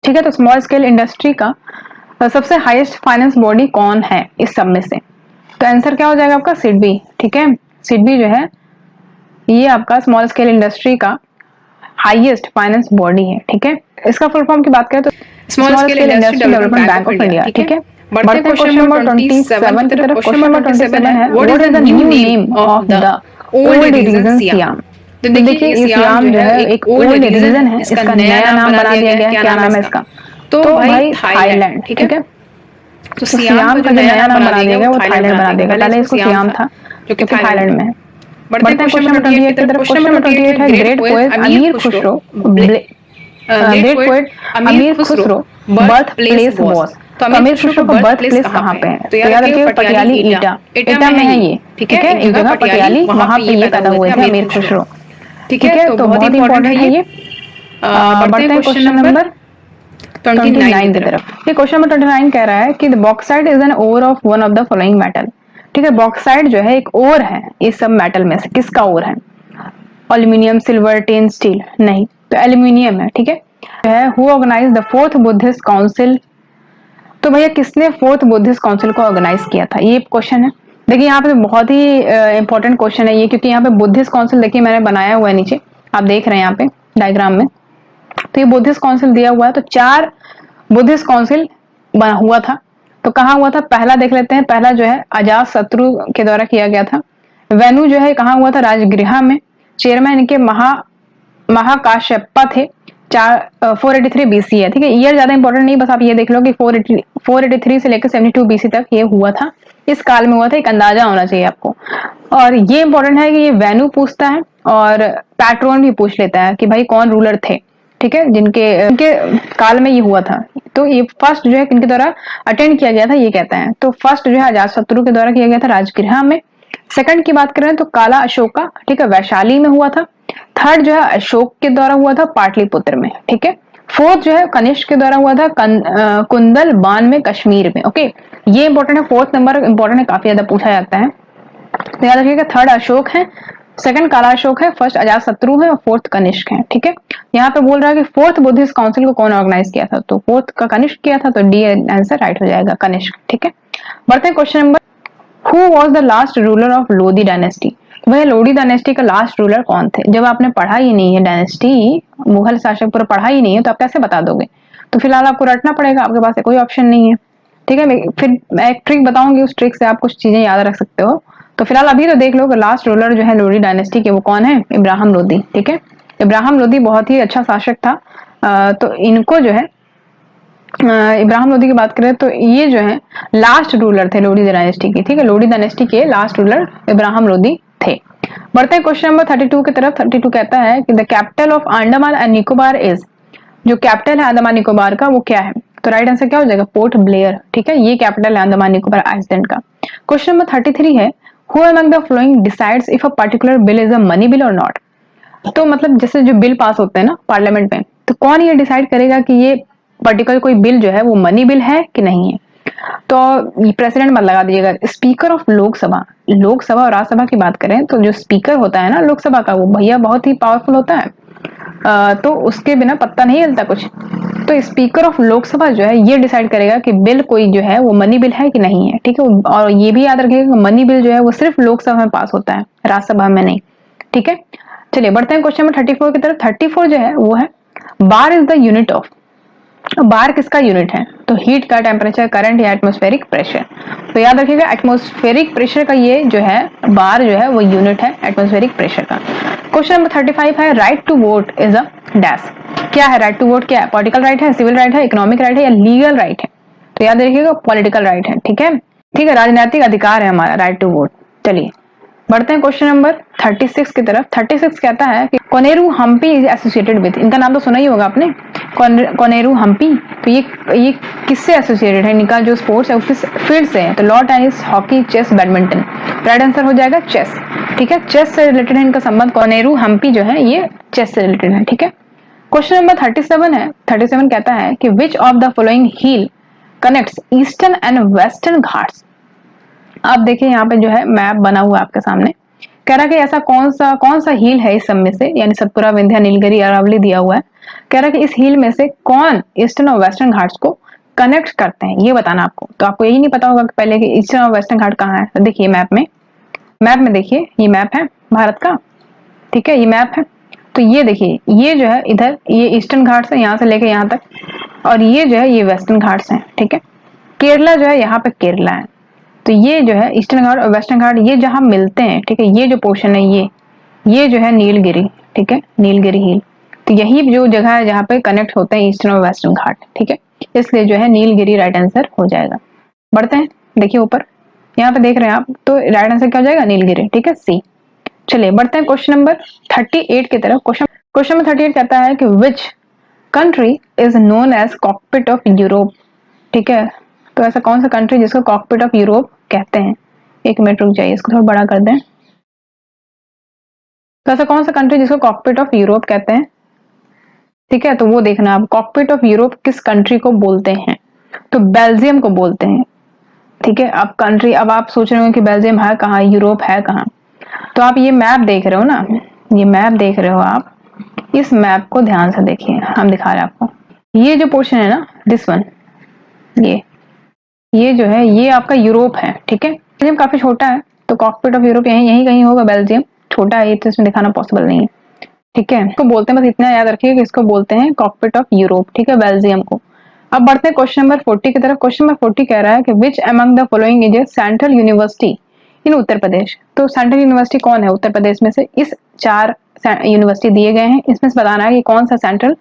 ठीक है, तो स्मॉल स्केल इंडस्ट्री का सबसे हाईएस्ट फाइनेंस बॉडी कौन है इस सब में से? तो आंसर क्या हो जाएगा आपका? सिडबी। ठीक है, सिडबी जो है ये आपका स्मॉल स्केल इंडस्ट्री का हाईएस्ट फाइनेंस बॉडी है। ठीक है, इसका फुल फॉर्म की बात करें तो small scale industry development bank of India. ठीक है, बढ़ते हैं क्वेश्चन नंबर 27 की तरफ। क्वेश्चन नंबर 27 है what is the new name of the old region Siam. तो देखिए ये सियाम जो है एक ओल्ड रीजन है, इसका नया नाम बना दिया गया है। क्या नाम है इसका? तो भाई थाईलैंड। ठीक है, तो सियाम का जो नया नाम बना दिया गया वो थाईलैंड बना देगा। पहले इसको सियाम था जो कि थाईलैंड में है। बढ़ते हैं क्वेश्चन नंबर 28 की तरफ। क्वेश्चन नंबर 28 है ग्रेट पोएट अमीर खुसरो, ग्रेट पोएट अमीर खुसरो बर्थ प्लेस वाज। तो अमीर खुसरो का बर्थ प्लेस कहाँ पे है? तो याद रखिए पटियाली ईटा, ईटा में है ये। ठीक है, एक जगह पटियाली, वहां पे ये पैदा हुए थे अमीर खुसरो। ठीक है, तो बहुत इंपॉर्टेंट है ये। बढ़ते हैं क्वेश्चन नंबर 29 की तरफ। ये क्वेश्चन नंबर 29 कह रहा है कि the bauxite is an ore of one of the following metal. ठीक है, बॉक्साइट जो है एक ओर है इस सब मेटल में से। किसका ओर है? Aluminium, silver, tin, steel? नहीं, तो एल्यूमिनियम है। ठीक है, who organise the fourth Buddhist council. तो भैया किसने फोर्थ बुद्धिस्ट काउंसिल को ऑर्गेनाइज किया था? ये क्वेश्चन है। देखिए यहाँ पे बहुत ही इंपॉर्टेंट क्वेश्चन है ये, क्योंकि यहाँ पे बुद्धिस्ट काउंसिल देखिए मैंने बनाया हुआ है नीचे, आप देख रहे हैं यहाँ पे डायग्राम में। तो ये बुद्धिस्ट काउंसिल दिया हुआ है। तो 4 बुद्धिस्ट काउंसिल बना हुआ था। तो कहाँ हुआ था? पहला देख लेते हैं। पहला जो है अजात शत्रु के द्वारा किया गया था। वेन्यू जो है कहाँ हुआ था? राजगृह में। चेयरमैन इनके महाकाश्यपा थे। 483 बीसी है। ठीक है, ईयर ज्यादा इंपॉर्टेंट नहीं, बस आप ये देख लो कि 483 से लेकर 72 बीसी तक ये हुआ था। इस काल में हुआ था, एक अंदाजा होना चाहिए आपको। और ये इंपॉर्टेंट है कि ये वेन्यू पूछता है और पैट्रोन भी पूछ लेता है कि भाई कौन रूलर थे। ठीक है, जिनके काल में ये हुआ था। तो ये फर्स्ट जो है किनके द्वारा अटेंड किया गया था ये कहता है। तो फर्स्ट जो है अजातशत्रु के द्वारा किया गया था राजगृह में। सेकंड की बात करें तो काला अशोका, ठीक है, वैशाली में हुआ था। थर्ड जो है अशोक के द्वारा हुआ था पाटलिपुत्र में। ठीक है, फोर्थ जो है कनिष्क के द्वारा हुआ था कुंदल बान में, कश्मीर में। ओके, ये इंपॉर्टेंट है। फोर्थ नंबर इंपॉर्टेंट है, काफी ज्यादा पूछा जाता है। तो याद रखिएगा, थर्ड अशोक है, सेकंड काला अशोक है, फर्स्ट अजातशत्रु है और फोर्थ कनिष्क है। ठीक है, यहाँ पे बोल रहा है कि फोर्थ बुद्धिस्ट काउंसिल को कौन ऑर्गेनाइज किया था? तो फोर्थ का कनिष्क किया था, तो डी आंसर राइट हो जाएगा, कनिष्क। ठीक है, बढ़ते हैं question number, who was the last ruler of Lodhi dynasty. भाई लोधी डायनेस्टी का लास्ट रूलर कौन थे? जब आपने पढ़ा ही नहीं है डायनेस्टी, मुगल शासक पूरा पढ़ा ही नहीं है, तो आप कैसे बता दोगे? तो फिलहाल आपको रटना पड़ेगा, आपके पास कोई ऑप्शन नहीं है। ठीक है, फिर मैं एक ट्रिक बताऊंगी, उस ट्रिक से आप कुछ चीजें याद रख सकते हो। तो फिलहाल अभी तो देख लो कि लास्ट रूलर जो है लोधी डायनेस्टी के वो कौन है? इब्राहिम लोधी। ठीक है, इब्राहिम लोधी बहुत ही अच्छा शासक था। तो इनको जो है इब्राहिम लोधी की बात करें तो ये जो है लास्ट रूलर थे लोधी डायनेस्टी के। ठीक है, लोधी डायनेस्टी के लास्ट रूलर इब्राहिम लोधी थे। बढ़ते हैं क्वेश्चन नंबर 32 की तरफ। 32 कहता है कि the capital of Andaman and Nicobar is. जो कैपिटल है अंडमान निकोबार का वो क्या है? तो राइट आंसर क्या हो जाएगा? Port Blair. ठीक है, ये कैपिटल है अंडमान निकोबार आइलैंड का। क्वेश्चन नंबर 33 है who among the flowing decides if a particular bill is a money bill और नॉट। तो मतलब जैसे जो बिल पास होते हैं ना पार्लियामेंट में, तो कौन ये डिसाइड करेगा कि ये पर्टिकुलर कोई बिल जो है वो मनी बिल है कि नहीं है? तो प्रेसिडेंट मत लगा दीजिएगा, स्पीकर ऑफ लोकसभा। लोकसभा और राज्यसभा की बात करें तो जो स्पीकर होता है ना लोकसभा का, वो भैया बहुत ही पावरफुल होता है। तो उसके बिना पत्ता नहीं हिलता कुछ। तो स्पीकर ऑफ लोकसभा जो है ये डिसाइड करेगा कि बिल कोई जो है वो मनी बिल है कि नहीं है। ठीक है, और ये भी याद रखिएगा मनी बिल जो है वो सिर्फ लोकसभा में पास होता है, राज्यसभा में नहीं। ठीक है, चलिए बढ़ते हैं क्वेश्चन नंबर 34 की तरफ। 34 जो है वो है bar is the unit of. Bar किसका यूनिट है? तो हीट का, टेम्परेचर, करंट या एटमॉस्फेरिक प्रेशर। तो याद रखिएगा एटमॉस्फेरिक प्रेशर का ये जो है बार जो है वो यूनिट है एटमॉस्फेरिक प्रेशर का। क्वेश्चन नंबर 35 है right to vote is a dash. क्या है राइट टू वोट? क्या है? पॉलिटिकल राइट है, सिविल राइट है, इकोनॉमिक राइट है या लीगल राइट है? तो याद रखिएगा पॉलिटिकल राइट है, ठीक है। ठीक है, राजनीतिक अधिकार है हमारा, राइट टू वोट। चलिए बढ़ते हैं क्वेश्चन नंबर 36 की तरफ। 36 कहता है कि Koneru Humpy is associated with, इनका नाम तो सुना ही होगा आपने, कोनेरू हम्पी। तो ये किससे एसोसिएटेड है, इनका जो स्पोर्ट्स है किस फील्ड से है, तो lawn tennis, hockey, chess, badminton. Right answer हो जाएगा चेस, ठीक है। चेस से रिलेटेड है इनका संबंध, कोनेरू हम्पी जो है ये चेस से रिलेटेड है, ठीक है। क्वेश्चन नंबर 37 है। 37 कहता है कि which of the following hill connects eastern and western Ghats. आप देखिए यहाँ पे जो है मैप बना हुआ है आपके सामने, कह रहा है कि ऐसा कौन सा हिल है इस सब में से, यानी सतपुरा, विंध्या, नीलगिरी, अरावली दिया हुआ है। कह रहा है कि इस हिल में से कौन ईस्टर्न और वेस्टर्न घाट्स को कनेक्ट करते हैं, ये बताना आपको। तो आपको यही नहीं पता होगा कि पहले कि ईस्टर्न और वेस्टर्न घाट कहाँ है। तो देखिए मैप में देखिए, ये मैप है भारत का, ठीक है, ये मैप है। तो ये देखिए, ये जो है इधर ये ईस्टर्न घाट्स है, यहाँ से लेके यहाँ तक, और ये जो है ये वेस्टर्न घाट्स हैं, ठीक है। केरला जो है यहाँ पे केरला है। तो ये जो है ईस्टर्न घाट और वेस्टर्न घाट ये जहां मिलते हैं, ठीक है, ये जो पोर्शन है ये जो है नीलगिरी, ठीक है, नीलगिरी हिल। तो यही जो जगह है जहाँ पे कनेक्ट होते हैं ईस्टर्न और वेस्टर्न घाट, ठीक है, इसलिए जो है नीलगिरी राइट आंसर हो जाएगा। बढ़ते हैं, देखिए ऊपर यहाँ पे देख रहे हैं आप, तो राइट आंसर क्या हो जाएगा, नीलगिरी, ठीक है, सी। चलिए बढ़ते हैं क्वेश्चन नंबर 38 की तरफ। क्वेश्चन नंबर 38 कहता है कि which country is known as cockpit of Europe, ठीक है। तो ऐसा कौन सा कंट्री जिसको कॉकपिट ऑफ यूरोप कहते हैं। एक मिनट रुक जाइए, इसको थोड़ा बड़ा कर दें। तो ऐसा कौन सा कंट्री जिसको कॉकपिट ऑफ यूरोप कहते हैं, ठीक है। तो वो देखना आप, कॉकपिट ऑफ यूरोप किस कंट्री को बोलते हैं, तो बेल्जियम को बोलते हैं, ठीक है। अब कंट्री, अब आप सोच रहे हो कि बेल्जियम है कहाँ, यूरोप है कहाँ। तो आप ये मैप देख रहे हो ना, ये मैप देख रहे हो आप, इस मैप को ध्यान से देखिए, हम दिखा रहे हैं आपको। ये जो पोर्शन है ना, दिस वन, ये जो है ये आपका यूरोप है, ठीक है। बेल्जियम काफी छोटा है, तो कॉकपिट ऑफ यूरोप यहीं कहीं होगा। बेल्जियम छोटा है, तो इसमें दिखाना पॉसिबल नहीं है, ठीक है। इसको बोलते हैं, बस इतना याद रखिए कि इसको बोलते हैं कॉकपिट ऑफ यूरोप, ठीक है, बेल्जियम को। अब बढ़ते हैं क्वेश्चन नंबर 40 की तरफ। क्वेश्चन नंबर 40 कह रहा है कि which among the following is a central university in Uttar Pradesh. तो सेंट्रल यूनिवर्सिटी कौन है उत्तर प्रदेश में से, इस 4 यूनिवर्सिटी दिए गए हैं, इसमें से बताना है कि कौन सा सेंट्रल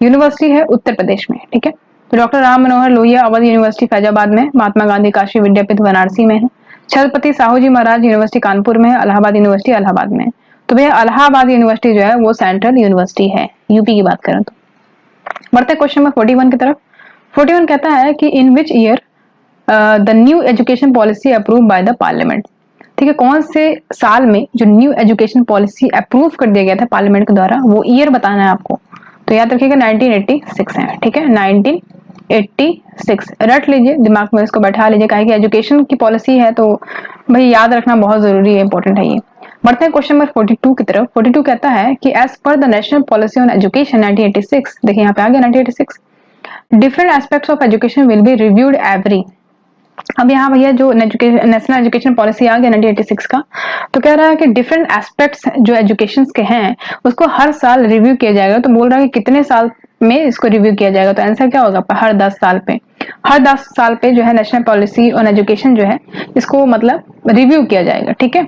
यूनिवर्सिटी है उत्तर प्रदेश में, ठीक है। तो डॉक्टर राम मनोहर लोहिया अवध यूनिवर्सिटी फैजाबाद में, महात्मा गांधी काशी विद्यापीठ वाराणसी में है, छत्रपति साहू जी महाराज यूनिवर्सिटी कानपुर में है, इलाहाबाद यूनिवर्सिटी इलाहाबाद में है। तो भैया इलाहाबाद यूनिवर्सिटी जो है वो सेंट्रल यूनिवर्सिटी है, यूपी की बात करें तो। बढ़ते हैं क्वेश्चन नंबर 41 की तरफ। 41 कहता है कि in which year the new education policy approve by the parliament, ठीक है। कौन से साल में जो न्यू एजुकेशन पॉलिसी अप्रूव कर दिया गया था पार्लियामेंट के द्वारा, वो ईयर बताना है आपको। तो याद रखिएगा 1986 है, ठीक है, 1986 रट लीजिए, दिमाग में इसको बैठा लीजिए, कहा कि एजुकेशन की पॉलिसी है तो भाई याद रखना बहुत जरूरी है, इंपॉर्टेंट है ये। बढ़ते हैं क्वेश्चन नंबर 42 की तरफ। 42 कहता है कि as per the national policy on education 1986, देखिए यहाँ पे आ गया 1986, different aspects of education will be reviewed every. अब यहाँ भैया जो नेशनल एजुकेशन पॉलिसी आ गया 1986 का, तो कह रहा है कि डिफरेंट एस्पेक्ट्स जो एजुकेशन के हैं उसको हर साल रिव्यू किया जाएगा। तो बोल रहा है कि कितने साल में इसको रिव्यू किया जाएगा, तो आंसर क्या होगा, हर 10 साल पे। हर 10 साल पे जो है नेशनल पॉलिसी ऑन एजुकेशन जो है इसको मतलब रिव्यू किया जाएगा, ठीक है।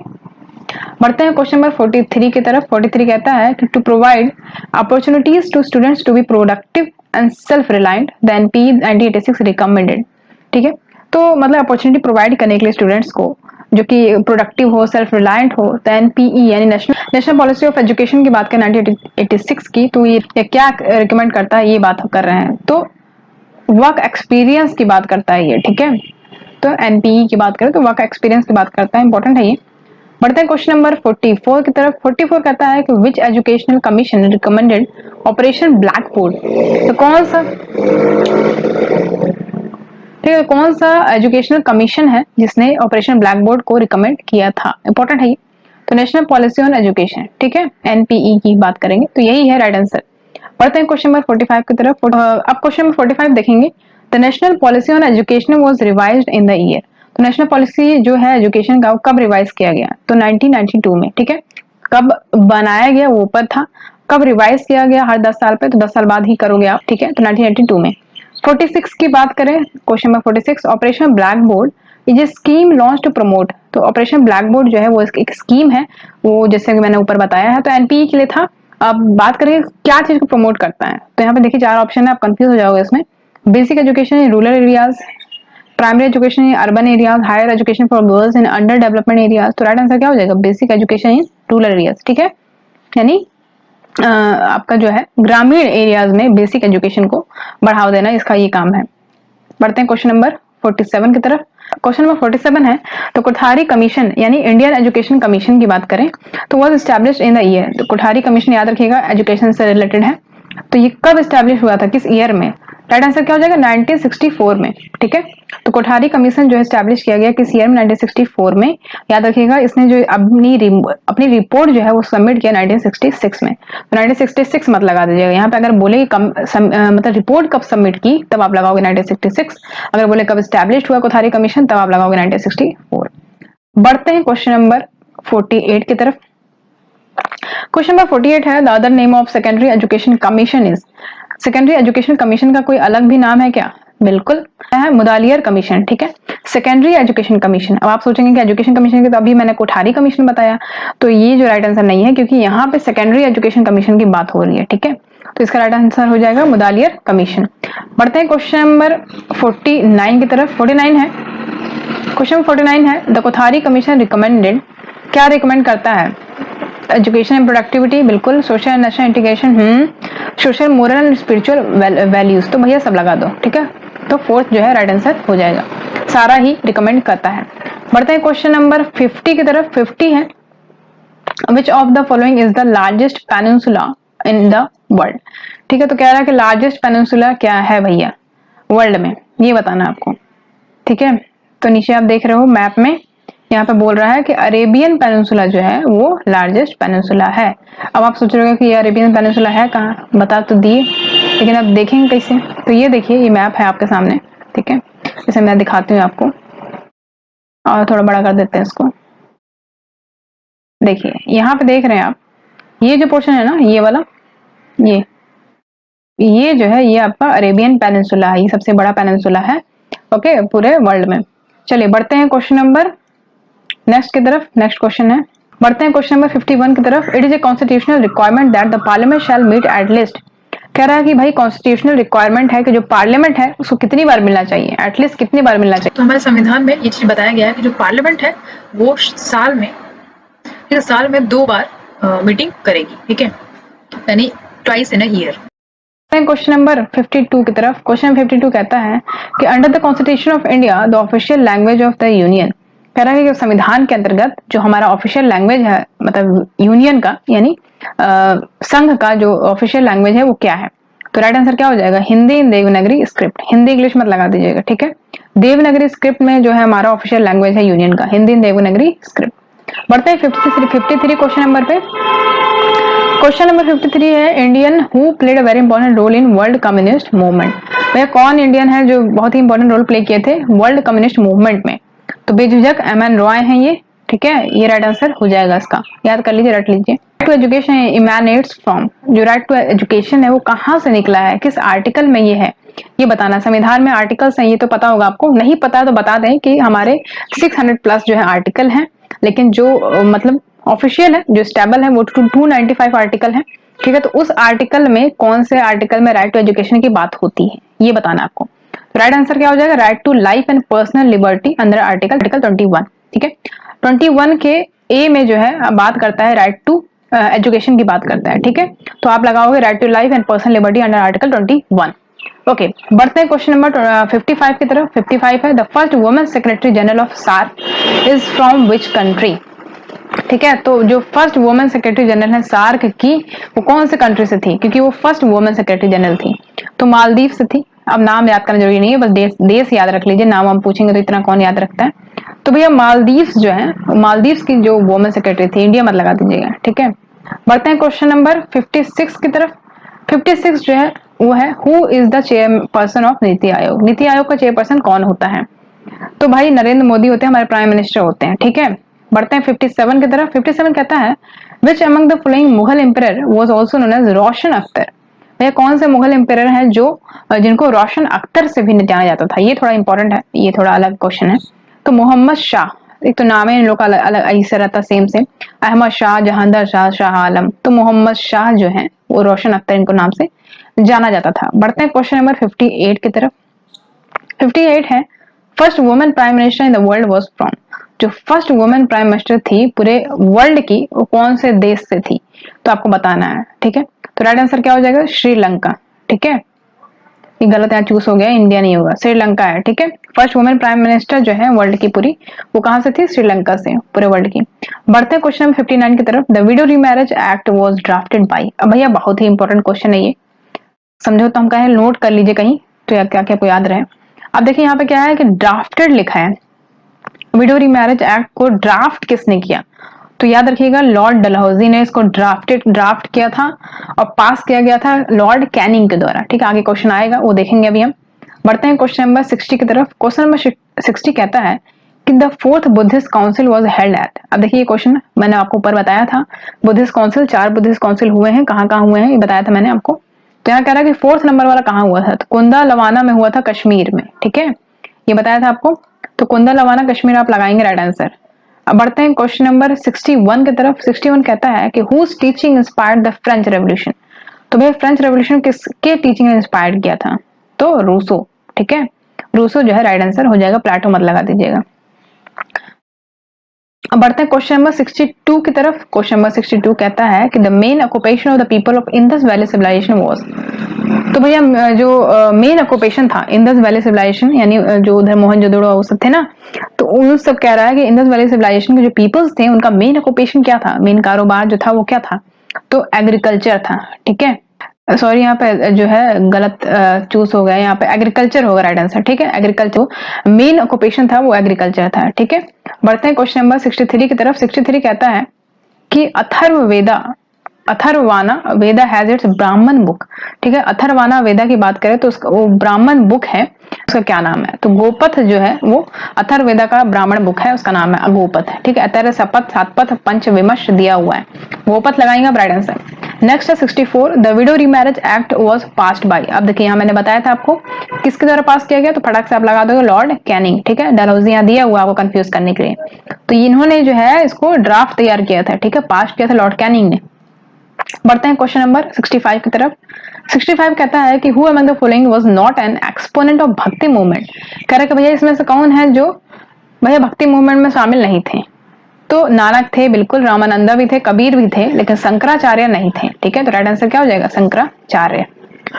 बढ़ते हैं क्वेश्चन नंबर 43 की तरफ। 43 कहता है कि to provide opportunities to students to be productive and self reliant the NPE 1986 recommended, ठीक है। तो मतलब अपॉर्चुनिटी प्रोवाइड करने के लिए स्टूडेंट्स को जो कि प्रोडक्टिव हो, सेल्फ रिलायंट हो, तो एनपीई यानी नेशनल पॉलिसी ऑफ एजुकेशन की बात करें 1986 की, तो ये क्या रिकमेंड करता है, ये बात कर रहे हैं। तो वर्क एक्सपीरियंस की बात करता है ये, ठीक है। तो एनपीई की बात करें तो वर्क एक्सपीरियंस की बात करता है, इंपॉर्टेंट है ये। बढ़ते हैं क्वेश्चन नंबर 44 की तरफ। 44 कहता है कि which educational commission recommended operation black board. तो कौन सा, ठीक है, कौन सा एजुकेशनल कमीशन है जिसने ऑपरेशन ब्लैक बोर्ड को रिकमेंड किया था, इंपॉर्टेंट है ये। तो नेशनल पॉलिसी ऑन एजुकेशन, ठीक है, एनपीई की बात करेंगे तो यही है राइट आंसर। बढ़ते हैं क्वेश्चन नंबर 45 की तरफ। अब क्वेश्चन नंबर 45 देखेंगे। The national policy on education was revised in the year. तो नेशनल पॉलिसी जो है एजुकेशन का कब रिवाइज किया गया, तो 1992 में, ठीक है। कब बनाया गया वो ऊपर था, कब रिवाइज किया गया हर 10 साल पे, तो 10 साल बाद ही करोगे आप, ठीक है। तो 1992 में। 46 की बात करें, question number 46, operation black board is a scheme launch to promote. तो ऑपरेशन ब्लैक बोर्ड जो है वो एक स्कीम है, वो जैसे कि मैंने ऊपर बताया है, तो एनपीई के लिए था। अब बात करें क्या चीज को प्रमोट करता है, तो यहाँ पे देखिए 4 ऑप्शन है, आप कंफ्यूज हो जाओगे इसमें। Basic education in rural areas, primary education in urban areas, higher education for girls in under development areas. तो राइट आंसर क्या हो जाएगा? Basic education in rural areas. ठीक है, यानी आपका जो है ग्रामीण एरियाज में बेसिक एजुकेशन को बढ़ावा देना, इसका ये काम है। बढ़ते हैं क्वेश्चन नंबर 47 की तरफ। क्वेश्चन नंबर 47 है, तो कोठारी कमीशन यानी इंडियन एजुकेशन कमीशन की बात करें तो was established in the year. तो कोठारी कमीशन याद रखिएगा एजुकेशन से रिलेटेड है। तो ये कब एस्टैब्लिश हुआ था, किस ईयर में? राइट आंसर क्या हो जाएगा? 1964 में। ठीक है, तो कोठारी कमीशन जो एस्टैब्लिश किया गया किस ईयर में? 1964 में। याद रखिएगा इसने जो अपनी रिपोर्ट जो है वो सबमिट किया 1966 में। तो 1966 मत लगा दीजिएगा यहाँ पे। अगर बोले मतलब रिपोर्ट कब सबमिट की तब आप लगाओगे 1966। अगर बोले कब एस्टैब्लिश हुआ कोठारी कमीशन तब आप लगाओगे 1964। बढ़ते हैं क्वेश्चन नंबर 48 की तरफ। क्वेश्चन नंबर 48 है, the other name of secondary education commission is. Secondary education commission का कोई अलग भी नाम है क्या? बिल्कुल है, मुदालियर कमीशन। ठीक है, सेकेंडरी एजुकेशन कमीशन। अब आप सोचेंगे कि एजुकेशन कमीशन के तो अभी मैंने कोठारी कमीशन बताया, तो ये जो राइट आंसर नहीं है, क्योंकि यहाँ पे सेकेंडरी एजुकेशन कमीशन की बात हो रही है। ठीक है, तो इसका राइट आंसर हो जाएगा मुदालियर कमीशन। बढ़ते हैं क्वेश्चन नंबर 49 की तरफ। 49 है, क्वेश्चन 49 है, द कोठारी कमीशन रिकमेंडेड, क्या रिकमेंड करता है? एजुकेशन एंड प्रोडक्टिविटी, बिल्कुल। Social and national integration, social moral and spiritual values, तो भैया सब लगा दो। ठीक है, तो फोर्थ जो है राइट आंसर हो जाएगा, सारा ही रिकमेंड करता है। बढ़ते हैं क्वेश्चन नंबर 50 की तरफ। 50 है, विच of the following is the largest peninsula in the world. ठीक है, तो कह रहा है कि लार्जेस्ट पेनिनसुला क्या है भैया वर्ल्ड में, ये बताना आपको। ठीक है, तो नीचे आप देख रहे हो मैप में, यहाँ पे बोल रहा है कि अरेबियन पेनिनसुला जो है वो लार्जेस्ट पेनिनसुला है। अब आप सोच रहे हो कि ये अरेबियन पेनिनसुला है कहाँ, बता तो दिए, लेकिन अब देखेंगे कैसे? तो ये देखिए, ये मैप है आपके सामने। ठीक है, इसे मैं दिखाती हूँ आपको, और थोड़ा बड़ा कर देते हैं इसको। देखिए यहाँ पे देख रहे हैं आप, ये जो पोर्शन है ना, ये वाला, ये जो है ये आपका अरेबियन पेनिनसुला है, ये सबसे बड़ा पेनिनसुला है ओके पूरे वर्ल्ड में। चलिए बढ़ते हैं क्वेश्चन नंबर नेक्स्ट की तरफ। नेक्स्ट क्वेश्चन है, बढ़ते हैं क्वेश्चन नंबर 51 की तरफ। It is a constitutional requirement that the parliament shall meet at least. कह रहा है कि भाई कॉन्स्टिट्यूशनल रिक्वायरमेंट है कि जो पार्लियामेंट है उसको कितनी बार मिलना चाहिए, एटलीस्ट कितनी बार मिलना चाहिए। तो हमारे संविधान में ये चीज बताया गया है कि जो पार्लियामेंट है वो साल में 2 बार मीटिंग करेगी। ठीक है, यानी twice in a year. Question number 52 की तरफ। क्वेश्चन 52 कहता है कि under the constitution of India the official language of the union. कह रहा है कि संविधान के अंतर्गत जो हमारा ऑफिशियल लैंग्वेज है, मतलब यूनियन का यानी संघ का जो ऑफिशियल लैंग्वेज है वो क्या है? तो राइट आंसर क्या हो जाएगा? हिंदी इन देवनागरी स्क्रिप्ट। हिंदी इंग्लिश मत लगा दीजिएगा। ठीक है, देवनागरी स्क्रिप्ट में जो है हमारा ऑफिशियल लैंग्वेज है यूनियन का, हिंदी इन देवनागरी स्क्रिप्ट। बढ़ते हैं 53 क्वेश्चन नंबर पे। क्वेश्चन नंबर 53 है, Indian who played a very important role in world communist movement. भैया कौन इंडियन है जो बहुत ही इंपॉर्टेंट रोल प्ले किए थे वर्ल्ड कम्युनिस्ट मूवमेंट में? तो बेझिझक एमएन रॉय हैं ये। ठीक है, ये राइट आंसर हो जाएगा इसका, याद कर लीजिए, रट लीजिए। राइट टू एजुकेशन इमैनेट्स फ्रॉम, जो राइट टू एजुकेशन है वो कहाँ से निकला है, किस आर्टिकल में ये है, ये बताना। संविधान में आर्टिकल्स हैं, ये तो पता होगा आपको, नहीं पता तो बता दें कि हमारे 600 प्लस जो है आर्टिकल हैं, लेकिन जो मतलब ऑफिशियल है, जो स्टेबल है, वो 295 आर्टिकल है। ठीक है, तो उस आर्टिकल में कौन से आर्टिकल में राइट टू एजुकेशन की बात होती है, ये बताना आपको। राइट आंसर क्या हो जाएगा? Right to life and personal liberty under article 21। ठीक है, 21 के ए में जो है बात करता है राइट टू एजुकेशन की बात करता है। ठीक है, तो आप लगाओगे right to life and personal liberty under article 21। Okay, बढ़ते हैं क्वेश्चन नंबर 55 की तरफ। 55 है, the first women secretary general of SAARC is from which country. ठीक है, तो जो फर्स्ट वुमेन सेक्रेटरी जनरल है सार्क की, वो कौन से कंट्री से थी? क्योंकि वो फर्स्ट वुमेन सेक्रेटरी जनरल थी, तो मालदीव से थी। अब नाम याद करना जरूरी नहीं है, बस देश याद रख लीजिए, नाम हम पूछेंगे तो इतना कौन याद रखता है। तो भैया मालदीव्स जो है, मालदीव्स की जो वुमेन सेक्रेटरी थी, इंडिया मत लगा दीजिएगा। ठीक है, बढ़ते हैं क्वेश्चन नंबर 56 की तरफ। 56 जो है वो है, who is the chairperson of NITI Aayog. NITI Aayog का चेयरपर्सन कौन होता है? तो भाई नरेंद्र मोदी होते हैं, हमारे प्राइम मिनिस्टर होते हैं। ठीक है, बढ़ते हैं 57 की तरफ। 57 कहता है, which among the following Mughal emperor was also known as Roshan Akhtar. भैया कौन से मुगल एम्परर हैं जो जिनको रोशन अख्तर से भी जाना जाता था? ये थोड़ा इंपॉर्टेंट है, ये थोड़ा अलग क्वेश्चन है। तो मोहम्मद शाह, एक तो नाम है इन लोग का अलग अलग ऐसे रहता सेम सेम, अहमद शाह, जहांदर शाह, शाह आलम। तो मोहम्मद शाह जो है वो रोशन अख्तर इनको नाम से जाना जाता था। बढ़ते हैं क्वेश्चन नंबर 58 की तरफ। 58 है, first women prime minister in the world was from, जो फर्स्ट वुमेन प्राइम मिनिस्टर थी पूरे वर्ल्ड की वो कौन से देश से थी, तो आपको बताना है। ठीक है, तो राइट आंसर क्या हो जाएगा, श्रीलंका। ठीक है, ये गलत यहाँ चूज हो गया, इंडिया नहीं होगा, श्रीलंका है। ठीक है, फर्स्ट वुमेन प्राइम मिनिस्टर जो है वर्ल्ड की पूरी, वो कहां से थी, श्रीलंका से, पूरे वर्ल्ड की। बढ़ते हैं क्वेश्चन नंबर 59 की तरफ। The widow remarriage act was drafted bye, अब भैया बहुत ही इंपॉर्टेंट क्वेश्चन है ये, समझो तो हम कहें नोट कर लीजिए कहीं, तो क्या क्या आपको याद रहे। अब देखिए यहाँ पे क्या है कि ड्राफ्टेड लिखा है, विडो रीमैरिज एक्ट को ड्राफ्ट किसने किया, तो याद रखिएगा लॉर्ड डलहौजी ने इसको ड्राफ्ट किया था और पास किया गया था लॉर्ड कैनिंग के द्वारा। ठीक है, आगे क्वेश्चन आएगा वो देखेंगे अभी हम। बढ़ते हैं क्वेश्चन नंबर 60 की तरफ। क्वेश्चन नंबर 60 कहता है कि the fourth Buddhist council was held at, अब देखिए ये क्वेश्चन मैंने आपको ऊपर बताया था, बुद्धिस्ट काउंसिल 4 बुद्धिस्ट काउंसिल हुए हैं, कहाँ कहाँ हुए हैं ये बताया था मैंने आपको। तो यहाँ कह रहा है कि फोर्थ नंबर वाला कहाँ हुआ था, तो कुंदा लवाना में हुआ था, कश्मीर में। ठीक है, ये बताया था आपको, तो कुंदा लवाना कश्मीर आप लगाएंगे राइट आंसर। अब बढ़ते हैं क्वेश्चन नंबर 61 की तरफ। 61 कहता है कि whose teaching inspired the French revolution, तो भाई फ्रेंच रेवोल्यूशन किसके टीचिंग ने इंस्पायर्ड किया था, तो रूसो। ठीक है, रूसो जो है राइट आंसर हो जाएगा, प्लेटो मत लगा दीजिएगा। अब बढ़ते हैं क्वेश्चन नंबर 62 की तरफ। क्वेश्चन नंबर 62 कहता है कि the main occupation of the people of Indus valley civilisation was, तो भैया जो मेन ऑक्यूपेशन था इंडस वैली सिविलाइजेशन, यानी जो उधर मोहनजोदड़ो वो सब थे ना, तो उन सब कह रहा है कि इंडस वैली सिविलाइजेशन के जो पीपल्स थे उनका मेन ऑक्यूपेशन क्या था, मेन कारोबार जो था वो क्या था, तो एग्रीकल्चर था। ठीक है, सॉरी यहाँ पे जो है गलत चूज हो गया, यहाँ पे एग्रीकल्चर होगा राइट आंसर। ठीक है, एग्रीकल्चर मेन ऑक्यूपेशन था वो एग्रीकल्चर था। ठीक है, बढ़ते हैं क्वेश्चन नंबर 63 की तरफ। 63 कहता है कि अथर्ववाना वेदा हैज इट्स ब्राह्मण बुक। ठीक है, अथर्ववाना वेदा की बात करें तो उसका वो ब्राह्मण बुक है, उसका क्या नाम है, तो गोपथ जो है वो अथर्ववेदा का ब्राह्मण बुक है, उसका नाम है गोपथ। ठीक है, अतर सपथ सातपथ पंच विमर्श दिया हुआ है, गोपथ लगाएंगे आप राइट आंसर। नेक्स्ट है 64, the widow remarriage act was passed by, अब देखिए यहाँ मैंने बताया था आपको किसके द्वारा पास किया गया, तो फटाक से आप लगा दोगे लॉर्ड कैनिंग। ठीक है, डलहौजी यहाँ दिया हुआ आपको कंफ्यूज करने के लिए, तो इन्होंने जो है इसको ड्राफ्ट तैयार किया था। ठीक है, पास किया था लॉर्ड कैनिंग ने। बढ़ते हैं क्वेश्चन नंबर 65 की तरफ। 65 कहता है कि who among the following was not an exponent of भक्ति मूवमेंट, कह रहा है कि भैया इसमें से कौन है जो भैया भक्ति मूवमेंट में शामिल नहीं थे, तो नानक थे बिल्कुल, रामानंदा भी थे, कबीर भी थे, लेकिन शंकराचार्य नहीं थे। ठीक है, तो राइट आंसर क्या हो जाएगा, शंकराचार्य।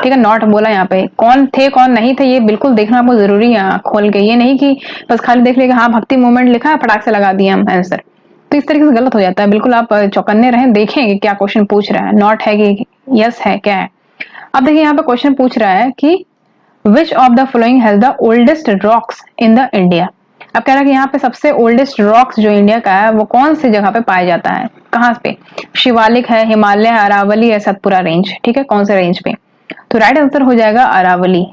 ठीक है, नॉट बोला यहाँ पे, कौन थे कौन नहीं थे ये बिल्कुल देखना आपको जरूरी है खोल के, ये नहीं कि बस खाली देख लिया हाँ भक्ति मूवमेंट लिखा है फटाक से लगा दिया हम आंसर, तो इस तरीके से गलत हो जाता है। बिल्कुल आप चौकन्ने रहें, देखें क्या क्वेश्चन पूछ रहा है, नॉट है कि यस है क्या है। अब देखिए यहाँ पे क्वेश्चन पूछ रहा है कि which of the following has the oldest rocks in the India, अब कह रहा है कि यहाँ पे सबसे ओल्डेस्ट रॉक्स जो इंडिया का है वो कौन सी जगह पे पाया जाता है, कहाँ पे, शिवालिक है, हिमालय, अरावली है, सतपुरा रेंज। ठीक है, कौन से रेंज पे, तो राइट आंसर हो जाएगा अरावली।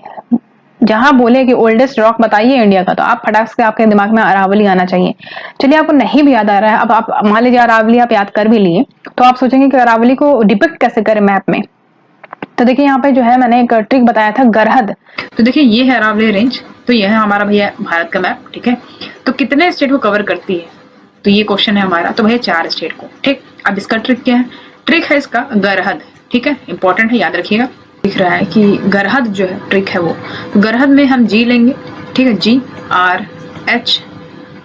जहां बोले कि ओल्डेस्ट रॉक बताइए इंडिया का, तो आप फटाक से आपके दिमाग में अरावली आना चाहिए। चलिए आपको नहीं भी याद आ रहा है, अब आप मान लीजिए अरावली आप याद कर भी लिए, तो आप सोचेंगे कि अरावली को डिपिक्ट कैसे करें मैप में, तो देखिए यहाँ पे जो है मैंने एक ट्रिक बताया था, गरहद। तो देखिए ये है अरावली रेंज, तो ये है हमारा भैया भारत का मैप। ठीक है, तो कितने स्टेट को कवर करती है, तो ये क्वेश्चन है हमारा, तो भैया 4 स्टेट को। ठीक, अब इसका ट्रिक क्या है, ट्रिक है इसका गरहद। ठीक है, इंपॉर्टेंट है, याद रखिएगा। दिख रहा है कि गरहद जो है ट्रिक है वो, तो गरहद में हम जी लेंगे। ठीक है, जी आर एच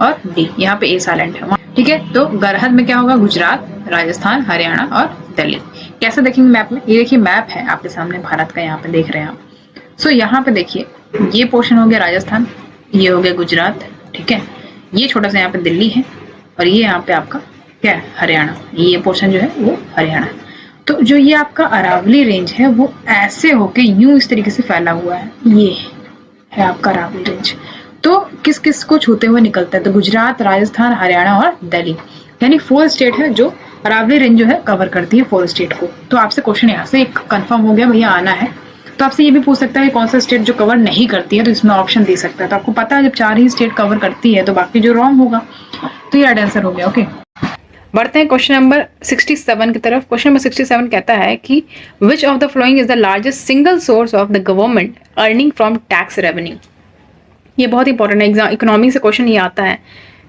और डी, यहाँ पे ए साइलेंट है। ठीक है, तो गरहद में क्या होगा, गुजरात, राजस्थान, हरियाणा और दिल्ली। कैसे देखेंगे मैप में, ये देखिए मैप है आपके सामने भारत का, यहाँ पे देख रहे हैं आप। सो यहाँ पे देखिए ये पोर्शन हो गया राजस्थान, ये हो गया गुजरात। ठीक है, ये छोटा सा यहाँ पे दिल्ली है और ये यहाँ पे आपका क्या है, हरियाणा, ये पोर्शन जो है वो हरियाणा। तो जो ये आपका अरावली रेंज है वो ऐसे होके यूं इस तरीके से फैला हुआ है, ये है आपका अरावली रेंज। तो किस किस को छूते हुए निकलता है, तो गुजरात, राजस्थान, हरियाणा और दिल्ली, यानी 4 स्टेट है जो अरावली रेंज जो है कवर करती है 4 स्टेट को। तो आपसे क्वेश्चन यहाँ से कंफर्म हो गया भैया आना है। तो आपसे ये भी पूछ सकता है कौन सा स्टेट जो कवर नहीं करती है, तो इसमें ऑप्शन दे सकता है। तो आपको पता है जब 4 ही स्टेट कवर करती है तो बाकी जो रॉन्ग होगा, तो ये राइट आंसर हो गया। ओके, बढ़ते हैं क्वेश्चन नंबर 67 की तरफ। क्वेश्चन नंबर 67 कहता है कि which of the following is the largest single source of the government earning from tax revenue. ये बहुत इंपॉर्टेंट है, एग्जाम इकोनॉमी से क्वेश्चन ये आता है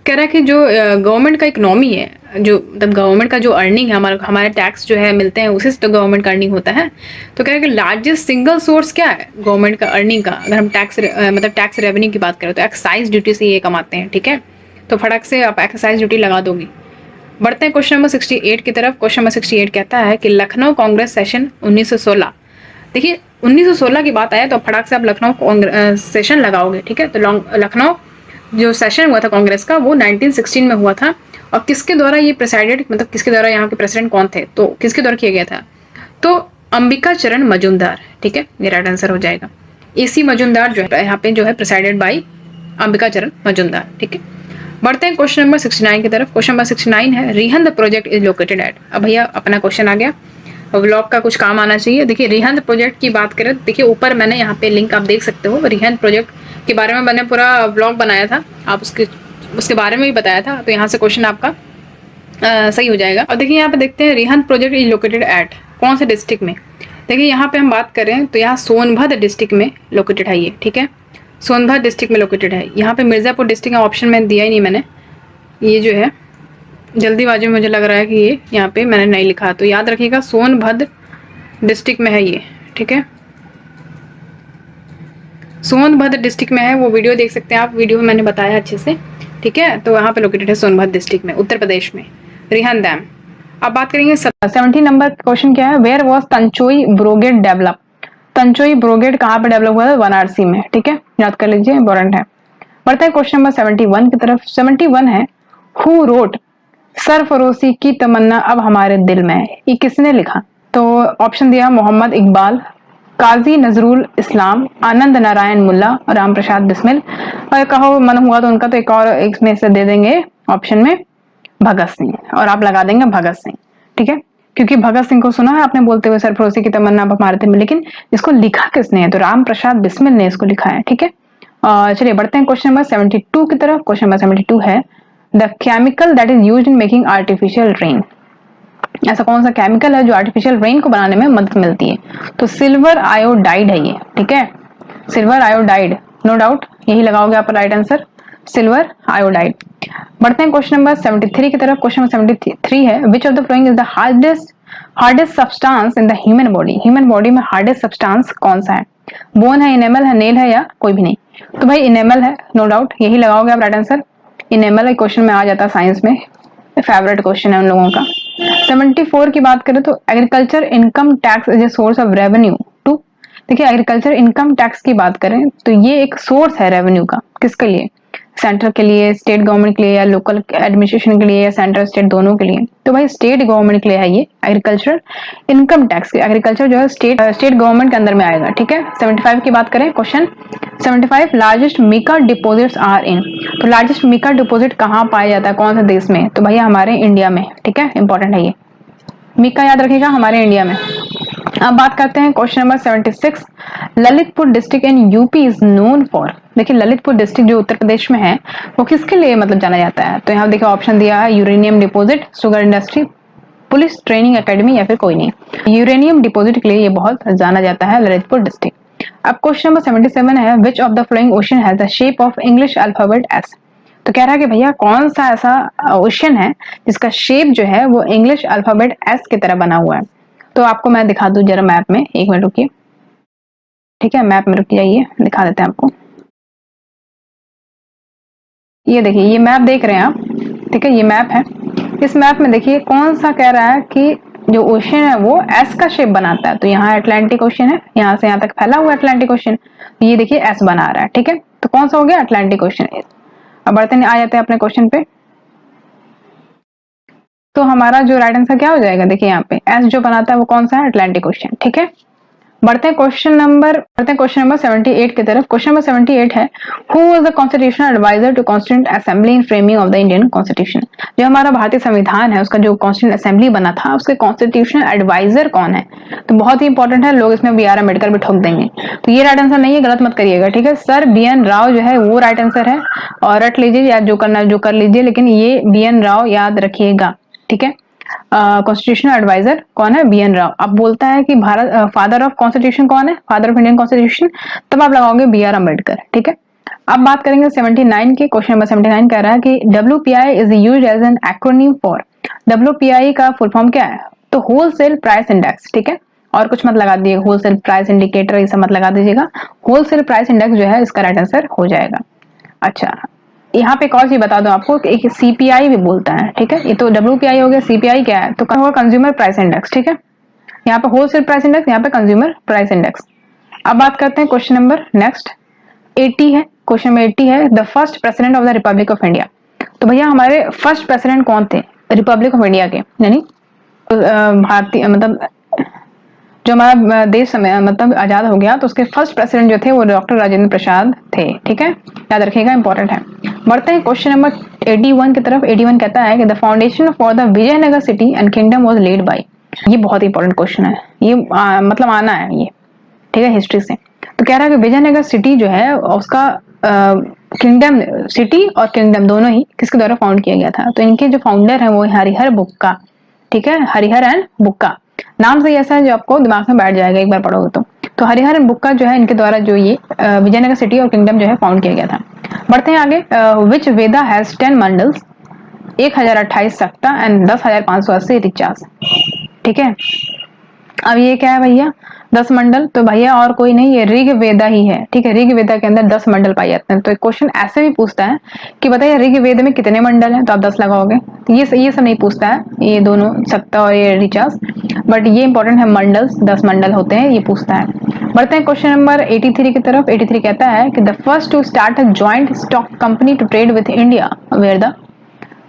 कह रहा है कि जो गवर्नमेंट का इकोनॉमी है, जो मतलब गवर्नमेंट का जो अर्निंग है, हमारे टैक्स जो है मिलते हैं, उसी से तो गवर्नमेंट का अर्निंग होता है। तो कह रहा है कि लार्जेस्ट सिंगल सोर्स क्या है गवर्नमेंट का अर्निंग का, अगर हम मतलब टैक्स रेवेन्यू की बात करें तो एक्साइज ड्यूटी से ये कमाते हैं। ठीक है, तो फटक से आप एक्साइज ड्यूटी लगा दोगी। बढ़ते हैं क्वेश्चन नंबर 68 की तरफ। क्वेश्चन नंबर 68 कहता है कि लखनऊ कांग्रेस सेशन 1916। देखिए 1916 की बात आए तो फटाक से आप लखनऊ सेशन लगाओगे। ठीक है, तो लखनऊ जो सेशन हुआ था कांग्रेस का वो 1916 में हुआ था। और किसके द्वारा ये प्रेसाइडेड, मतलब किसके द्वारा, यहाँ के प्रेसिडेंट कौन थे, तो किसके द्वारा किया गया था, तो अंबिका चरण मजूमदार। ठीक है, ये राइट आंसर हो जाएगा। एसी मजूमदार जो है यहाँ पे जो है प्रेसाइडेड बाई अंबिका चरण मजूमदार। ठीक है, बढ़ते हैं क्वेश्चन नंबर 69 की तरफ। क्वेश्चन नंबर 69 है Rihand project is located at. अब भैया अपना क्वेश्चन आ गया, व्लॉग का कुछ काम आना चाहिए। देखिए रिहंद प्रोजेक्ट की बात करें, देखिए ऊपर मैंने यहाँ पे लिंक आप देख सकते हो, रिहंद प्रोजेक्ट के बारे में मैंने पूरा व्लॉग बनाया था, आप उसके बारे में भी बताया था। तो यहाँ से क्वेश्चन आपका सही हो जाएगा। और देखिए यहाँ पे देखते हैं Rihand project is located at कौन से डिस्ट्रिक्ट में। देखिए यहाँ पे हम बात करें तो यहाँ सोनभद्र डिस्ट्रिक्ट में लोकेटेड है ये। ठीक है, सोनभद्र डिस्ट्रिक्ट में लोकेटेड है। यहाँ पे मिर्जापुर डिस्ट्रिक्ट का ऑप्शन में दिया ही नहीं मैंने, ये जो है जल्दीबाजी में मुझे लग रहा है कि ये यहाँ पे मैंने नहीं लिखा, तो याद रखिएगा सोनभद्र डिस्ट्रिक्ट में है ये। ठीक है, सोनभद्र डिस्ट्रिक्ट में है, वो वीडियो देख सकते हैं आप, वीडियो में मैंने बताया अच्छे से। ठीक है, तो यहाँ पे लोकेटेड है सोनभद्र डिस्ट्रिक्ट में, उत्तर प्रदेश में, रिहंद डैम। अब बात करेंगे 70 नंबर क्वेश्चन क्या है, वेयर वॉज तंचोई ब्रोगेड डेवलप। तंचोई ब्रोगेड कहाँ पे डेवलप हुआ है, वाराणसी में। ठीक है, याद कर लीजिए, इंपॉर्टेंट है। बढ़ते हैं क्वेश्चन नंबर 71 की तरफ। 71 है हु रोट सरफरोशी की तमन्ना अब हमारे दिल में है, ये किसने लिखा। तो ऑप्शन दिया मोहम्मद इकबाल, काजी नजरुल इस्लाम, आनंद नारायण मुल्ला, राम प्रसाद बिस्मिल। और कहो मन हुआ तो उनका तो एक और इसमें से दे देंगे ऑप्शन में भगत सिंह, और आप लगा देंगे भगत सिंह। ठीक है, क्योंकि भगत सिंह को सुना है आपने बोलते हुए सरफरोशी की तमन्ना अब हमारे दिल में, लेकिन इसको लिखा किसने है, तो राम प्रसाद बिस्मिल ने इसको लिखा है। ठीक है, चलिए बढ़ते हैं क्वेश्चन नंबर 72 की तरफ। क्वेश्चन नंबर 72 है the chemical that is used in making artificial rain. ऐसा कौन सा केमिकल है जो आर्टिफिशियल रेन को बनाने में मदद मिलती है, तो सिल्वर आयोडाइड है ये। ठीक है, सिल्वर आयोडाइड, नो डाउट यही लगाओगे आप राइट आंसर, सिल्वर आयोडाइड। बढ़ते हैं क्वेश्चन नंबर 73 की तरफ। क्वेश्चन नंबर 73 है विच of the following is the hardest substance in the human body. Human body में हार्डेस्ट सब्सटेंस कौन सा है, बोन है, इनेमल है, नेल है, या कोई भी नहीं। तो भाई इनेमल है, नो डाउट यही लगाओगे आप राइट आंसर, इनेमल क्वेश्चन में आ जाता है साइंस में, फेवरेट क्वेश्चन है उन लोगों का। 74 की बात करें तो agriculture income tax is a source of revenue to. देखिए एग्रीकल्चर इनकम टैक्स की बात करें तो ये एक सोर्स है रेवेन्यू का, किसके लिए, सेंटर के लिए, स्टेट गवर्नमेंट के लिए, या लोकल एडमिनिस्ट्रेशन के लिए, या सेंट्रल स्टेट दोनों के लिए। तो भाई स्टेट गवर्नमेंट के लिए है ये एग्रीकल्चर इनकम टैक्स। एग्रीकल्चर जो है स्टेट गवर्नमेंट के अंदर में आएगा। ठीक है, 75 की बात करें question 75 largest mica deposits are in. तो लार्जेस्ट मीका डिपोजिट कहाँ पाया जाता है, कौन से देश में, तो भैया हमारे इंडिया में। ठीक है, इंपॉर्टेंट है ये, मीका याद रखिएगा, हमारे इंडिया में। अब बात करते हैं question number 76 Lalitpur district in UP is known for. देखिए ललितपुर डिस्ट्रिक्ट जो उत्तर प्रदेश में है वो किसके लिए मतलब जाना जाता है, तो यहाँ देखिए ऑप्शन दिया है uranium deposit, sugar industry, police training academy, या फिर कोई नहीं। यूरेनियम डिपोजिट के लिए ये बहुत जाना जाता है ललितपुर डिस्ट्रिक्ट। अब क्वेश्चन नंबर 77 है विच of the flowing ocean has the shape of English alphabet S. तो कह रहा है कि भैया कौन सा ऐसा ओशन है जिसका शेप जो है वो इंग्लिश अल्फाबेट एस की तरह बना हुआ है। तो आपको मैं दिखा दूं जरा मैप में, एक मिनट रुकिए। ठीक है, मैप में रुक जाइए, दिखा देते हैं आपको। ये देखिए ये मैप देख रहे हैं आप। ठीक है, ये मैप है, इस मैप में देखिए कौन सा कह रहा है कि जो ओशन है वो एस का शेप बनाता है। तो यहाँ अटलांटिक ओशन है, यहाँ से यहाँ तक फैला हुआ अटलांटिक ओशन, ये देखिए एस बना रहा है। ठीक है, तो कौन सा हो गया, अटलांटिक ओशन। अब बढ़ते आ जाते हैं अपने क्वेश्चन पे। तो हमारा जो राइट आंसर क्या हो जाएगा, देखिए यहाँ पे एस जो बनाता है वो कौन सा है, अटलांटिक ओशन। ठीक है, बढ़ते हैं क्वेश्चन नंबर 78 की तरफ। क्वेश्चन नंबर 78 है who was the constitutional adviser to constituent assembly in framing of the Indian constitution. जो हमारा भारतीय संविधान है उसका जो कॉन्स्टिट्यूएंट असेंबली बना था उसके कॉन्स्टिट्यूशनल एडवाइजर कौन है, तो बहुत ही इंपॉर्टेंट है, लोग इसमें बी आर अम्बेडकर भी ठोक देंगे। तो ये राइट आंसर नहीं है, गलत मत करिएगा। ठीक है, सर बी एन राव जो है वो राइट आंसर है, और रट लीजिए या जो करना जो कर लीजिए, लेकिन ये बी एन राव याद रखिएगा। ठीक है, कॉन्स्टिट्यूशनल एडवाइजर कौन है, बी एन राव। अब बोलता है कि भारत फादर ऑफ कॉन्स्टिट्यूशन कौन है, फादर ऑफ इंडियन कॉन्स्टिट्यूशन, तब आप लगाओगे बी आर अम्बेडकर। ठीक है, अब बात करेंगे 79 के। क्वेश्चन नंबर 79 कह रहा है कि WPI is used as an acronym for. WPI का फुल फॉर्म क्या है? तो होलसेल प्राइस इंडेक्स, ठीक है, और कुछ मत लगा दीजिएगा, होलसेल प्राइस इंडिकेटर ये सब मत लगा दीजिएगा, होलसेल प्राइस इंडेक्स जो है इसका राइट आंसर हो जाएगा। अच्छा, यहाँ पे एक और चीज बता दूं आपको, एक CPI भी बोलता है, ठीक है, ये तो WPI हो गया, CPI क्या है? तो होगा कंज्यूमर प्राइस इंडेक्स, ठीक है, यहाँ पे होलसेल प्राइस इंडेक्स, यहाँ पे कंज्यूमर प्राइस इंडेक्स। अब बात करते हैं क्वेश्चन नंबर नेक्स्ट 80 है। क्वेश्चन नंबर 80 है, the first president of the Republic of India. तो भैया हमारे फर्स्ट प्रेसिडेंट कौन थे रिपब्लिक ऑफ इंडिया के, यानी भारतीय मतलब जो हमारा देश समय मतलब आजाद हो गया तो उसके फर्स्ट प्रेसिडेंट जो थे वो डॉक्टर राजेंद्र प्रसाद थे, ठीक है, याद रखिएगा, इंपॉर्टेंट है। बढ़ते हैं क्वेश्चन नंबर 81 की तरफ। 81 कहता है कि the foundation for the Vijayanagar city and kingdom was laid by. ये बहुत इंपॉर्टेंट क्वेश्चन है, ये मतलब आना है ये, ठीक है, हिस्ट्री से। तो कह रहा है कि विजयनगर सिटी जो है उसका किंगडम, सिटी और किंगडम दोनों ही किसके द्वारा फाउंड किया गया था? तो इनके जो फाउंडर है वो हरिहर बुक्का, ठीक है, हरिहर एंड बुक्का, नाम से ऐसा है जो आपको दिमाग में बैठ जाएगा एक बार पढ़ोगे तो हरिहर एंड बुक्का जो है इनके द्वारा जो ये विजयनगर सिटी और किंगडम जो है फाउंड किया गया था। बढ़ते हैं आगे। विच वेदा हैज 10 मंडल्स, 1028 सक्ता एंड 10,580 ऋचास, ठीक है। अब ये क्या है भैया? 10 मंडल, तो भैया और कोई नहीं, ये ऋग वेदा ही है, ठीक है, ऋग वेदा के अंदर 10 मंडल पाए जाते हैं। तो एक क्वेश्चन ऐसे भी पूछता है कि बताइए ऋग वेद में कितने मंडल हैं, तो आप 10 लगाओगे। तो ये सब नहीं पूछता है, ये दोनों सक्ता और ये ऋचास, बट ये इंपॉर्टेंट है, मंडल्स 10 मंडल होते हैं, ये पूछता है। बढ़ते हैं क्वेश्चन नंबर 83 की तरफ। 83 कहता है कि the first to start a joint stock company to trade with India were the.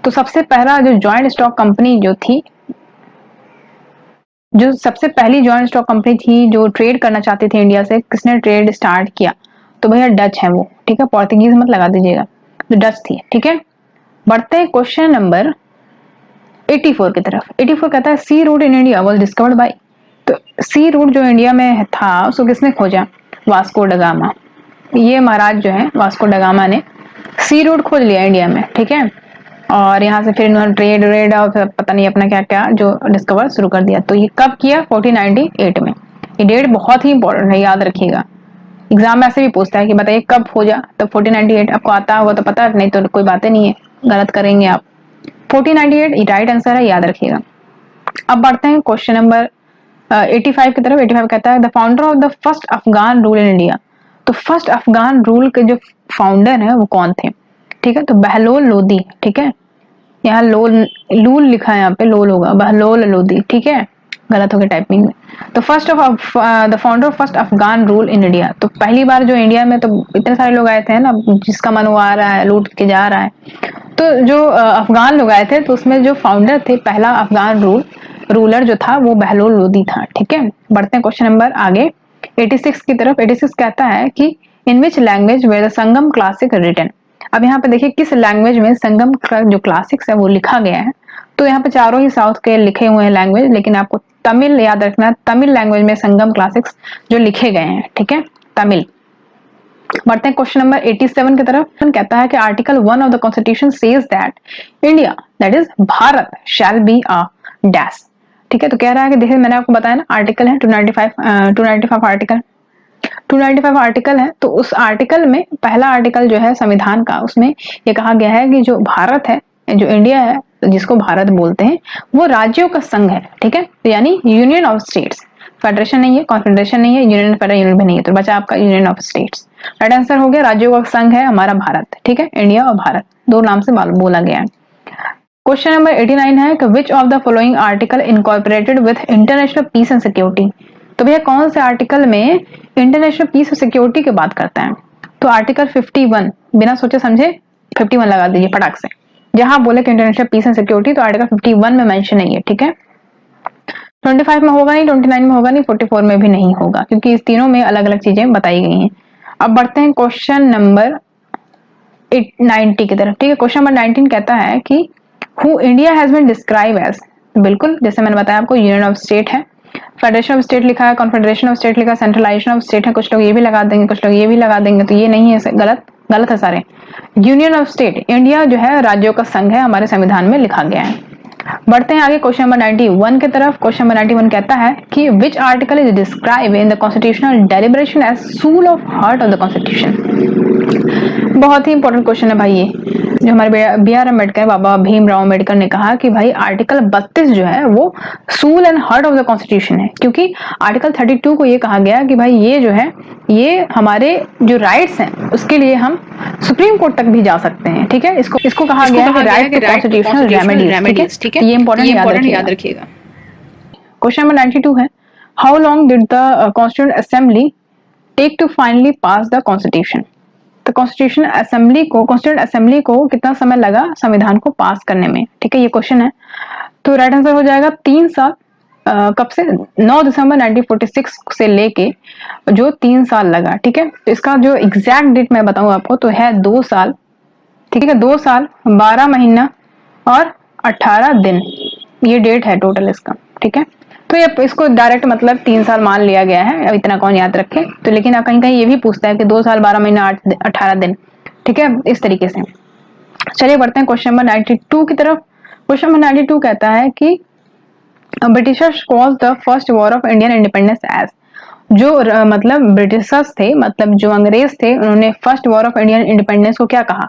तो सबसे पहला जो जॉइंट स्टॉक कंपनी जो थी, जो सबसे पहली जॉइंट स्टॉक कंपनी थी जो ट्रेड करना चाहती थी इंडिया से, किसने ट्रेड स्टार्ट किया? तो भैया डच है वो, ठीक है, पोर्तुगीज मत लगा दीजिएगा, तो डच थी, ठीक है। बढ़ते हैं क्वेश्चन नंबर 84 की तरफ। 84 कहता है sea route in India was discovered by. तो सी रूट जो इंडिया में था उसको किसने खोजा? Vasco da Gama. ये महाराज जो है वास्को ड गामा ने सी रूट खोज लिया इंडिया में, ठीक है, और यहाँ से फिर इन्होंने ट्रेड रेड और पता नहीं अपना क्या क्या जो डिस्कवर शुरू कर दिया। तो ये कब किया? 1498 में। ये डेट बहुत ही इंपॉर्टेंट है, याद रखिएगा, एग्जाम में ऐसे भी पूछता है कि बताइए कब खोजा, तो 1498 आपको आता होगा तो पता, नहीं तो कोई बातें नहीं है, गलत करेंगे आप। 1498 राइट आंसर है, याद रखिएगा। अब बढ़ते हैं क्वेश्चन नंबर 85 की तरफ। 85 कहता है the founder of the first Afghan rule in India. तो फर्स्ट अफगान रूल के जो फाउंडर है वो कौन थे? ठीक है, तो बहलोल लोदी, ठीक है, यहाँ लूल लिखा है, यहाँ पे लोल होगा, बहलोल लोदी, ठीक है, गलत हो गया टाइपिंग में। तो first of the founder of first Afghan rule in India. तो पहली बार जो इंडिया में, तो इतने सारे लोग आए थे ना, जिसका मन वो आ रहा है लूट के जा रहा है, तो जो अफगान लोग आए थे तो उसमें जो फाउंडर थे, पहला अफगान रूलर जो था वो बहलोल लोदी था, ठीक है। बढ़ते हैं क्वेश्चन नंबर आगे 86 की तरफ। 86 कहता है कि in which language were the Sangam classic written. अब यहाँ पे देखिए किस लैंग्वेज में संगम का जो क्लासिक्स है वो लिखा गया है। तो यहाँ पे चारों ही साउथ के लिखे हुए हैं लैंग्वेज, लेकिन आपको तमिल याद रखना है, तमिल लैंग्वेज में संगम क्लासिक्स जो लिखे गए हैं, ठीक है, तमिल। बढ़ते हैं क्वेश्चन नंबर 87 की तरफ। कहता है कि article 1 of the constitution says that India, that is Bharat, shall be a dash, ठीक है। तो कह रहा है कि देखिए मैंने आपको बताया ना, आर्टिकल है 295 आर्टिकल, 295 आर्टिकल है। तो उस आर्टिकल में पहला आर्टिकल जो है संविधान का, उसमें ये कहा गया है कि जो भारत है, जो इंडिया है, जिसको भारत बोलते हैं, वो राज्यों का संघ है, ठीक है, तो यानी यूनियन ऑफ स्टेट्स, फेडरेशन नहीं है, कॉन्फेडरेशन नहीं है, यूनियन फेडरल यूनियन भी नहीं है, तो बचा आपका union of states. Right answer हो गया, राज्यों का संघ है हमारा भारत, ठीक है, इंडिया और भारत दो नाम से बोला गया है। क्वेश्चन नंबर 89 है कि which of the following article incorporated with international peace and security. तो भैया कौन से आर्टिकल में इंटरनेशनल पीस और सिक्योरिटी की बात करता है? तो आर्टिकल 51, बिना सोचे समझे 51 लगा दीजिए फटाक से, जहां बोले कि इंटरनेशनल पीस एंड सिक्योरिटी, तो आर्टिकल 51 में मेंशन नहीं है, ठीक है। 25 में होगा नहीं, 29 में होगा नहीं, 44 में भी नहीं होगा, क्योंकि इस तीनों में अलग अलग चीजें बताई गई हैं। अब बढ़ते हैं क्वेश्चन नंबर 90 की तरफ, ठीक है। क्वेश्चन नंबर 19 कहता है कि who India has been describe as. बिल्कुल जैसे मैंने बताया आपको, यूनियन ऑफ स्टेट है, फेडरेशन ऑफ स्टेट लिखा है, कॉन्फेडरेशन ऑफ स्टेट लिखा है, सेंट्रलाइजेशन ऑफ स्टेट है, कुछ लोग ये भी लगा देंगे, कुछ लोग ये भी लगा देंगे, तो ये नहीं है, गलत है सारे। यूनियन ऑफ स्टेट, इंडिया जो है राज्यों का संघ है, हमारे संविधान में लिखा गया है। बढ़ते हैं आगे क्वेश्चन नंबर 91 की तरफ। क्वेश्चन नंबर 91 कहता है कि which article is describe in the constitutional deliberation as soul of heart of the constitution. बहुत ही इंपॉर्टेंट क्वेश्चन है भाई ये, जो हमारे बी आर अम्बेडकर, बाबा भीमराव अम्बेडकर ने कहा कि भाई आर्टिकल 32 जो है वो सूल and heart of the constitution है, क्योंकि आर्टिकल 32 को ये कहा गया कि भाई ये जो है ये हमारे जो राइट्स हैं उसके लिए हम सुप्रीम कोर्ट तक भी जा सकते हैं। ठीक है, इसको कहा गया है राइट टू कॉन्स्टिट्यूशनल रेमेडीज। ठीक है, ये इंपॉर्टेंट याद रखिएगा। क्वेश्चन नंबर 92 है, how long did the constituent assembly take to finally pass the constitution. तो कॉन्स्टिट्यूशन असेंबली को कितना समय लगा संविधान को पास करने में। ठीक है, ये क्वेश्चन है। तो राइट आंसर हो जाएगा 3 साल। कब से? 9 दिसंबर 1946 से लेके जो 3 साल लगा। ठीक है, तो इसका जो एग्जैक्ट डेट मैं बताऊं आपको तो है 2 साल। ठीक है, 2 साल 12 महीना और 18 दिन, ये डेट है टोटल इसका। ठीक है, तो ये इसको डायरेक्ट मतलब 3 साल मान लिया गया है, अब इतना कौन याद रखे। तो लेकिन कहीं कहीं ये भी पूछता है कि 2 साल 12 महीना 18 दिन। ठीक है, इस तरीके से। चलिए बढ़ते हैं क्वेश्चन नंबर 92 की तरफ। क्वेश्चन नंबर 92 कहता है कि Britishers call the first war of Indian independence as. जो मतलब ब्रिटिशर्स थे, मतलब जो अंग्रेज थे, उन्होंने first war of Indian independence को क्या कहा?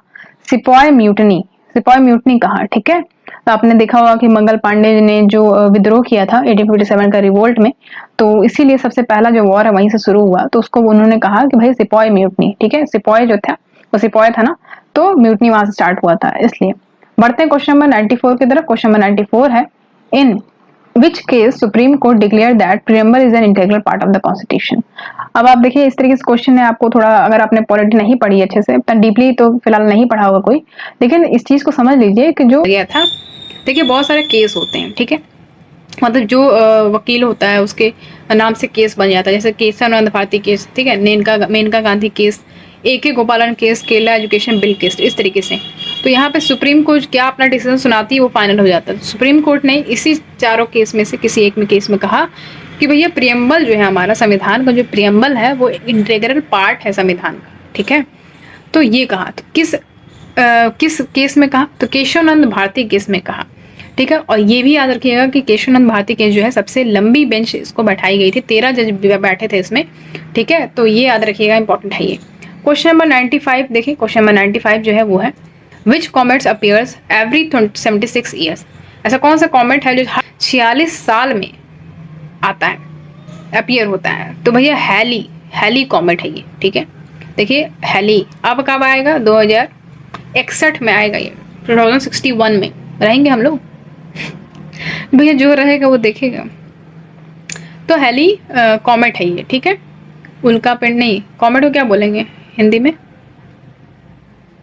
Sepoy mutiny. सिपॉय म्यूटनी कहा। ठीक है, तो आपने देखा होगा कि मंगल पांडे ने जो विद्रोह किया था 1857 का रिवोल्ट में, तो इसीलिए सबसे पहला जो वॉर है वहीं से शुरू हुआ। तो उसको उन्होंने कहा कि भाई सिपॉय म्यूटनी। ठीक है, सिपॉय जो था वो सिपॉय था ना, तो म्यूटनी वहां से स्टार्ट हुआ था, इसलिए। बढ़ते हैं क्वेश्चन नंबर 94 की तरफ। क्वेश्चन नंबर 94 है, इन which case Supreme Court declared that preamble is an integral part of the Constitution। अब आप देखिए इस तरीके से क्वेश्चन है, आपको थोड़ा, अगर आपने पॉलिटी नहीं पढ़ी अच्छे से डीपली तो फिलहाल नहीं पढ़ा होगा कोई, लेकिन इस चीज को समझ लीजिए कि जो गया था, देखिए बहुत सारे केस होते हैं। ठीक है, मतलब जो वकील होता है उसके नाम से केस बन जाता है, जैसे केशवानंद भारती केस, ठीक है, मेनका गांधी केस, AK गोपालन case, Kerala education bill case, इस तरीके से। तो यहाँ पे सुप्रीम कोर्ट क्या अपना डिसीजन सुनाती है वो फाइनल हो जाता है। सुप्रीम कोर्ट ने इसी चारों केस में से किसी एक में केस में कहा कि भैया प्रियम्बल जो है हमारा संविधान का जो प्रियम्बल है वो इंटीग्रल पार्ट है संविधान का। ठीक है, तो ये कहा, तो किस केस में कहा? तो केशवानंद भारती केस में कहा। ठीक है, और ये भी याद रखिएगा कि केशवानंद भारती केस जो है सबसे लंबी बेंच इसको बैठाई गई थी, 13 जज बैठे थे इसमें। ठीक है, तो ये याद रखिएगा, इंपॉर्टेंट है ये। क्वेश्चन नंबर 95 देखिए, क्वेश्चन नंबर 95 जो है वो है, विच कॉमेंट्स अपीयर्स एवरी 76 ईयर्स। ऐसा कौन सा कॉमेंट है जो 46 साल में आता है, अपीयर होता है? तो भैया हैली कॉमेंट है ये। ठीक है, देखिए हैली अब कब आएगा? 2061 में आएगा ये, 2061 में रहेंगे हम लोग। भैया जो रहेगा वो देखेगा। तो हैली कॉमेट है ये। ठीक है, उल्का पिंड नहीं, कॉमेट को क्या बोलेंगे हिंदी में?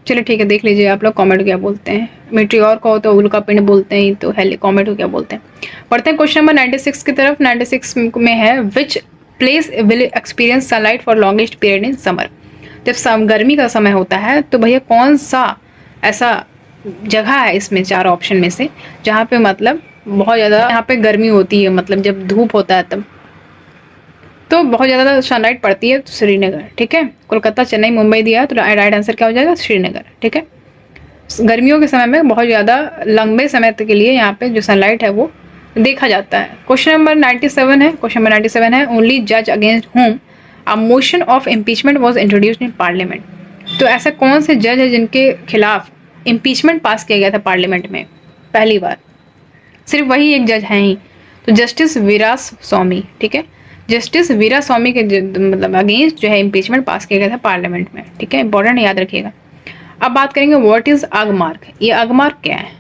चलिए ठीक है, देख लीजिए आप लोग कॉमेट को क्या बोलते हैं। मेट्रियोर को तो उल्का पिंड बोलते हैं, तो हैली कॉमेट को क्या बोलते हैं। पढ़ते हैं क्वेश्चन नंबर 96 की तरफ। 96 में है, which place will experience sunlight for longest period in summer. जब गर्मी का समय होता है तो भैया कौन सा ऐसा जगह है इसमें चार ऑप्शन में से जहाँ पे मतलब बहुत ज़्यादा यहाँ पे गर्मी होती है, मतलब जब धूप होता है तब तो बहुत ज़्यादा सनलाइट पड़ती है? तो श्रीनगर। ठीक है, कोलकाता, चेन्नई, मुंबई दिया है, तो राइट आंसर क्या हो जाएगा? श्रीनगर। ठीक है, गर्मियों के समय में बहुत ज़्यादा लंबे समय तक के लिए यहाँ पे जो सनलाइट है वो देखा जाता है। क्वेश्चन नंबर 97 है। क्वेश्चन नंबर 97 है, ओनली जज against whom a motion of impeachment was introduced in parliament. तो ऐसा कौन से जज है जिनके खिलाफ इम्पीचमेंट पास किया गया था पार्लियामेंट में पहली बार? सिर्फ वही एक जज हैं ही, तो जस्टिस वीरा स्वामी। ठीक है, जस्टिस वीरा स्वामी के मतलब अगेंस्ट जो है इम्पीचमेंट पास किया गया था पार्लियामेंट में। ठीक है, इंपॉर्टेंट याद रखिएगा। अब बात करेंगे व्हाट इज अगमार्क। ये अगमार्क क्या है?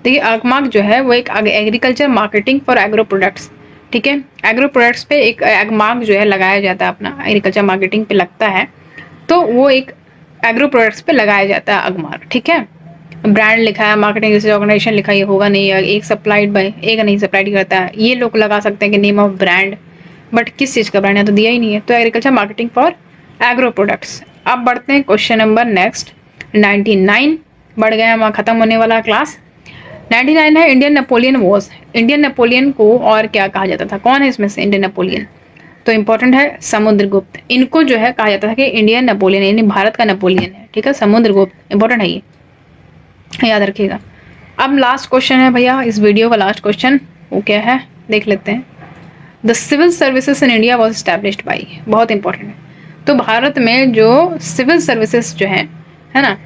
देखिए अगमार्क जो है वो एक agriculture marketing for agro products. ठीक है, एग्रो प्रोडक्ट्स पे एक अगमार्क जो है लगाया जाता है, अपना एग्रीकल्चर मार्केटिंग पे लगता है, तो वो एक एग्रो प्रोडक्ट्स पे लगाया जाता है अगमार्क। ठीक है, ब्रांड लिखा है, मार्केटिंग रिसर्च ऑर्गेनाइजेशन लिखा, ये होगा नहीं, एक सप्लाइड बाय, एक नहीं सप्लाइड करता है, ये लोग लगा सकते हैं कि नेम ऑफ ब्रांड, बट किस चीज़ का ब्रांड है तो दिया ही नहीं है। तो agriculture marketing for agro products. अब बढ़ते हैं क्वेश्चन नंबर नेक्स्ट 99, बढ़ गया हमारा खत्म होने वाला क्लास। 99 है, Indian Napoleon was. Indian Napoleon को और क्या कहा जाता था? कौन है इसमें से इंडियन नेपोलियन? तो इंपॉर्टेंट है समुद्रगुप्त। इनको जो है कहा जाता था कि इंडियन नेपोलियन, यानी भारत का नेपोलियन है। ठीक है, समुद्रगुप्त, इंपॉर्टेंट है ये, याद रखिएगा। अब लास्ट क्वेश्चन है भैया, इस वीडियो का लास्ट क्वेश्चन वो क्या है देख लेते हैं। The civil services in India was established by, बहुत इंपॉर्टेंट है। तो भारत में जो सिविल सर्विसेज जो है ना,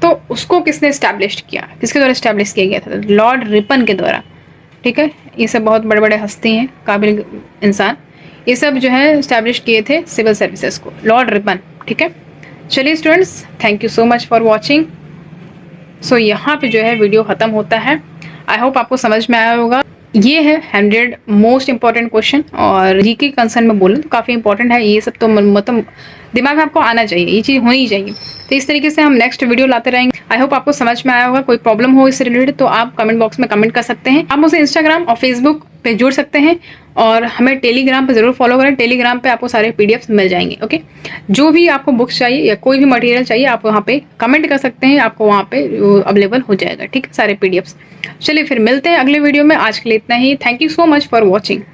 तो उसको किसने एस्टैब्लिश किया, किसके द्वारा एस्टैब्लिश किया गया था? लॉर्ड रिपन के द्वारा। ठीक है, ये सब बहुत बड़े बड़े हस्ती हैं, काबिल इंसान, ये सब जो है एस्टैब्लिश किए थे सिविल सर्विसेज को, लॉर्ड रिपन। ठीक है, चलिए students, thank you so much for watching. So यहाँ पे जो है वीडियो ख़त्म होता है। आई होप आपको समझ में आया होगा। ये है 100 मोस्ट इंपॉर्टेंट क्वेश्चन, और जीके कंसर्न में बोलूँ तो काफ़ी इंपॉर्टेंट है ये सब, तो मतलब दिमाग में आपको आना चाहिए, ये चीज़ होनी चाहिए। तो इस तरीके से हम नेक्स्ट वीडियो लाते रहेंगे। आई होप आपको समझ में आया होगा। कोई प्रॉब्लम हो इससे रिलेटेड तो आप कमेंट बॉक्स में कमेंट कर सकते हैं। आप मुझे इंस्टाग्राम और फेसबुक पे जुड़ सकते हैं, और हमें टेलीग्राम पे ज़रूर फॉलो करें। टेलीग्राम पे आपको सारे पीडीएफ्स मिल जाएंगे। ओके, जो भी आपको बुक्स चाहिए या कोई भी मटेरियल चाहिए आप वहाँ पे कमेंट कर सकते हैं, आपको वहाँ पे अवेलेबल हो जाएगा। ठीक है, सारे पीडीएफ्स। चलिए फिर मिलते हैं अगले वीडियो में। आज के लिए इतना ही। Thank you so much for watching.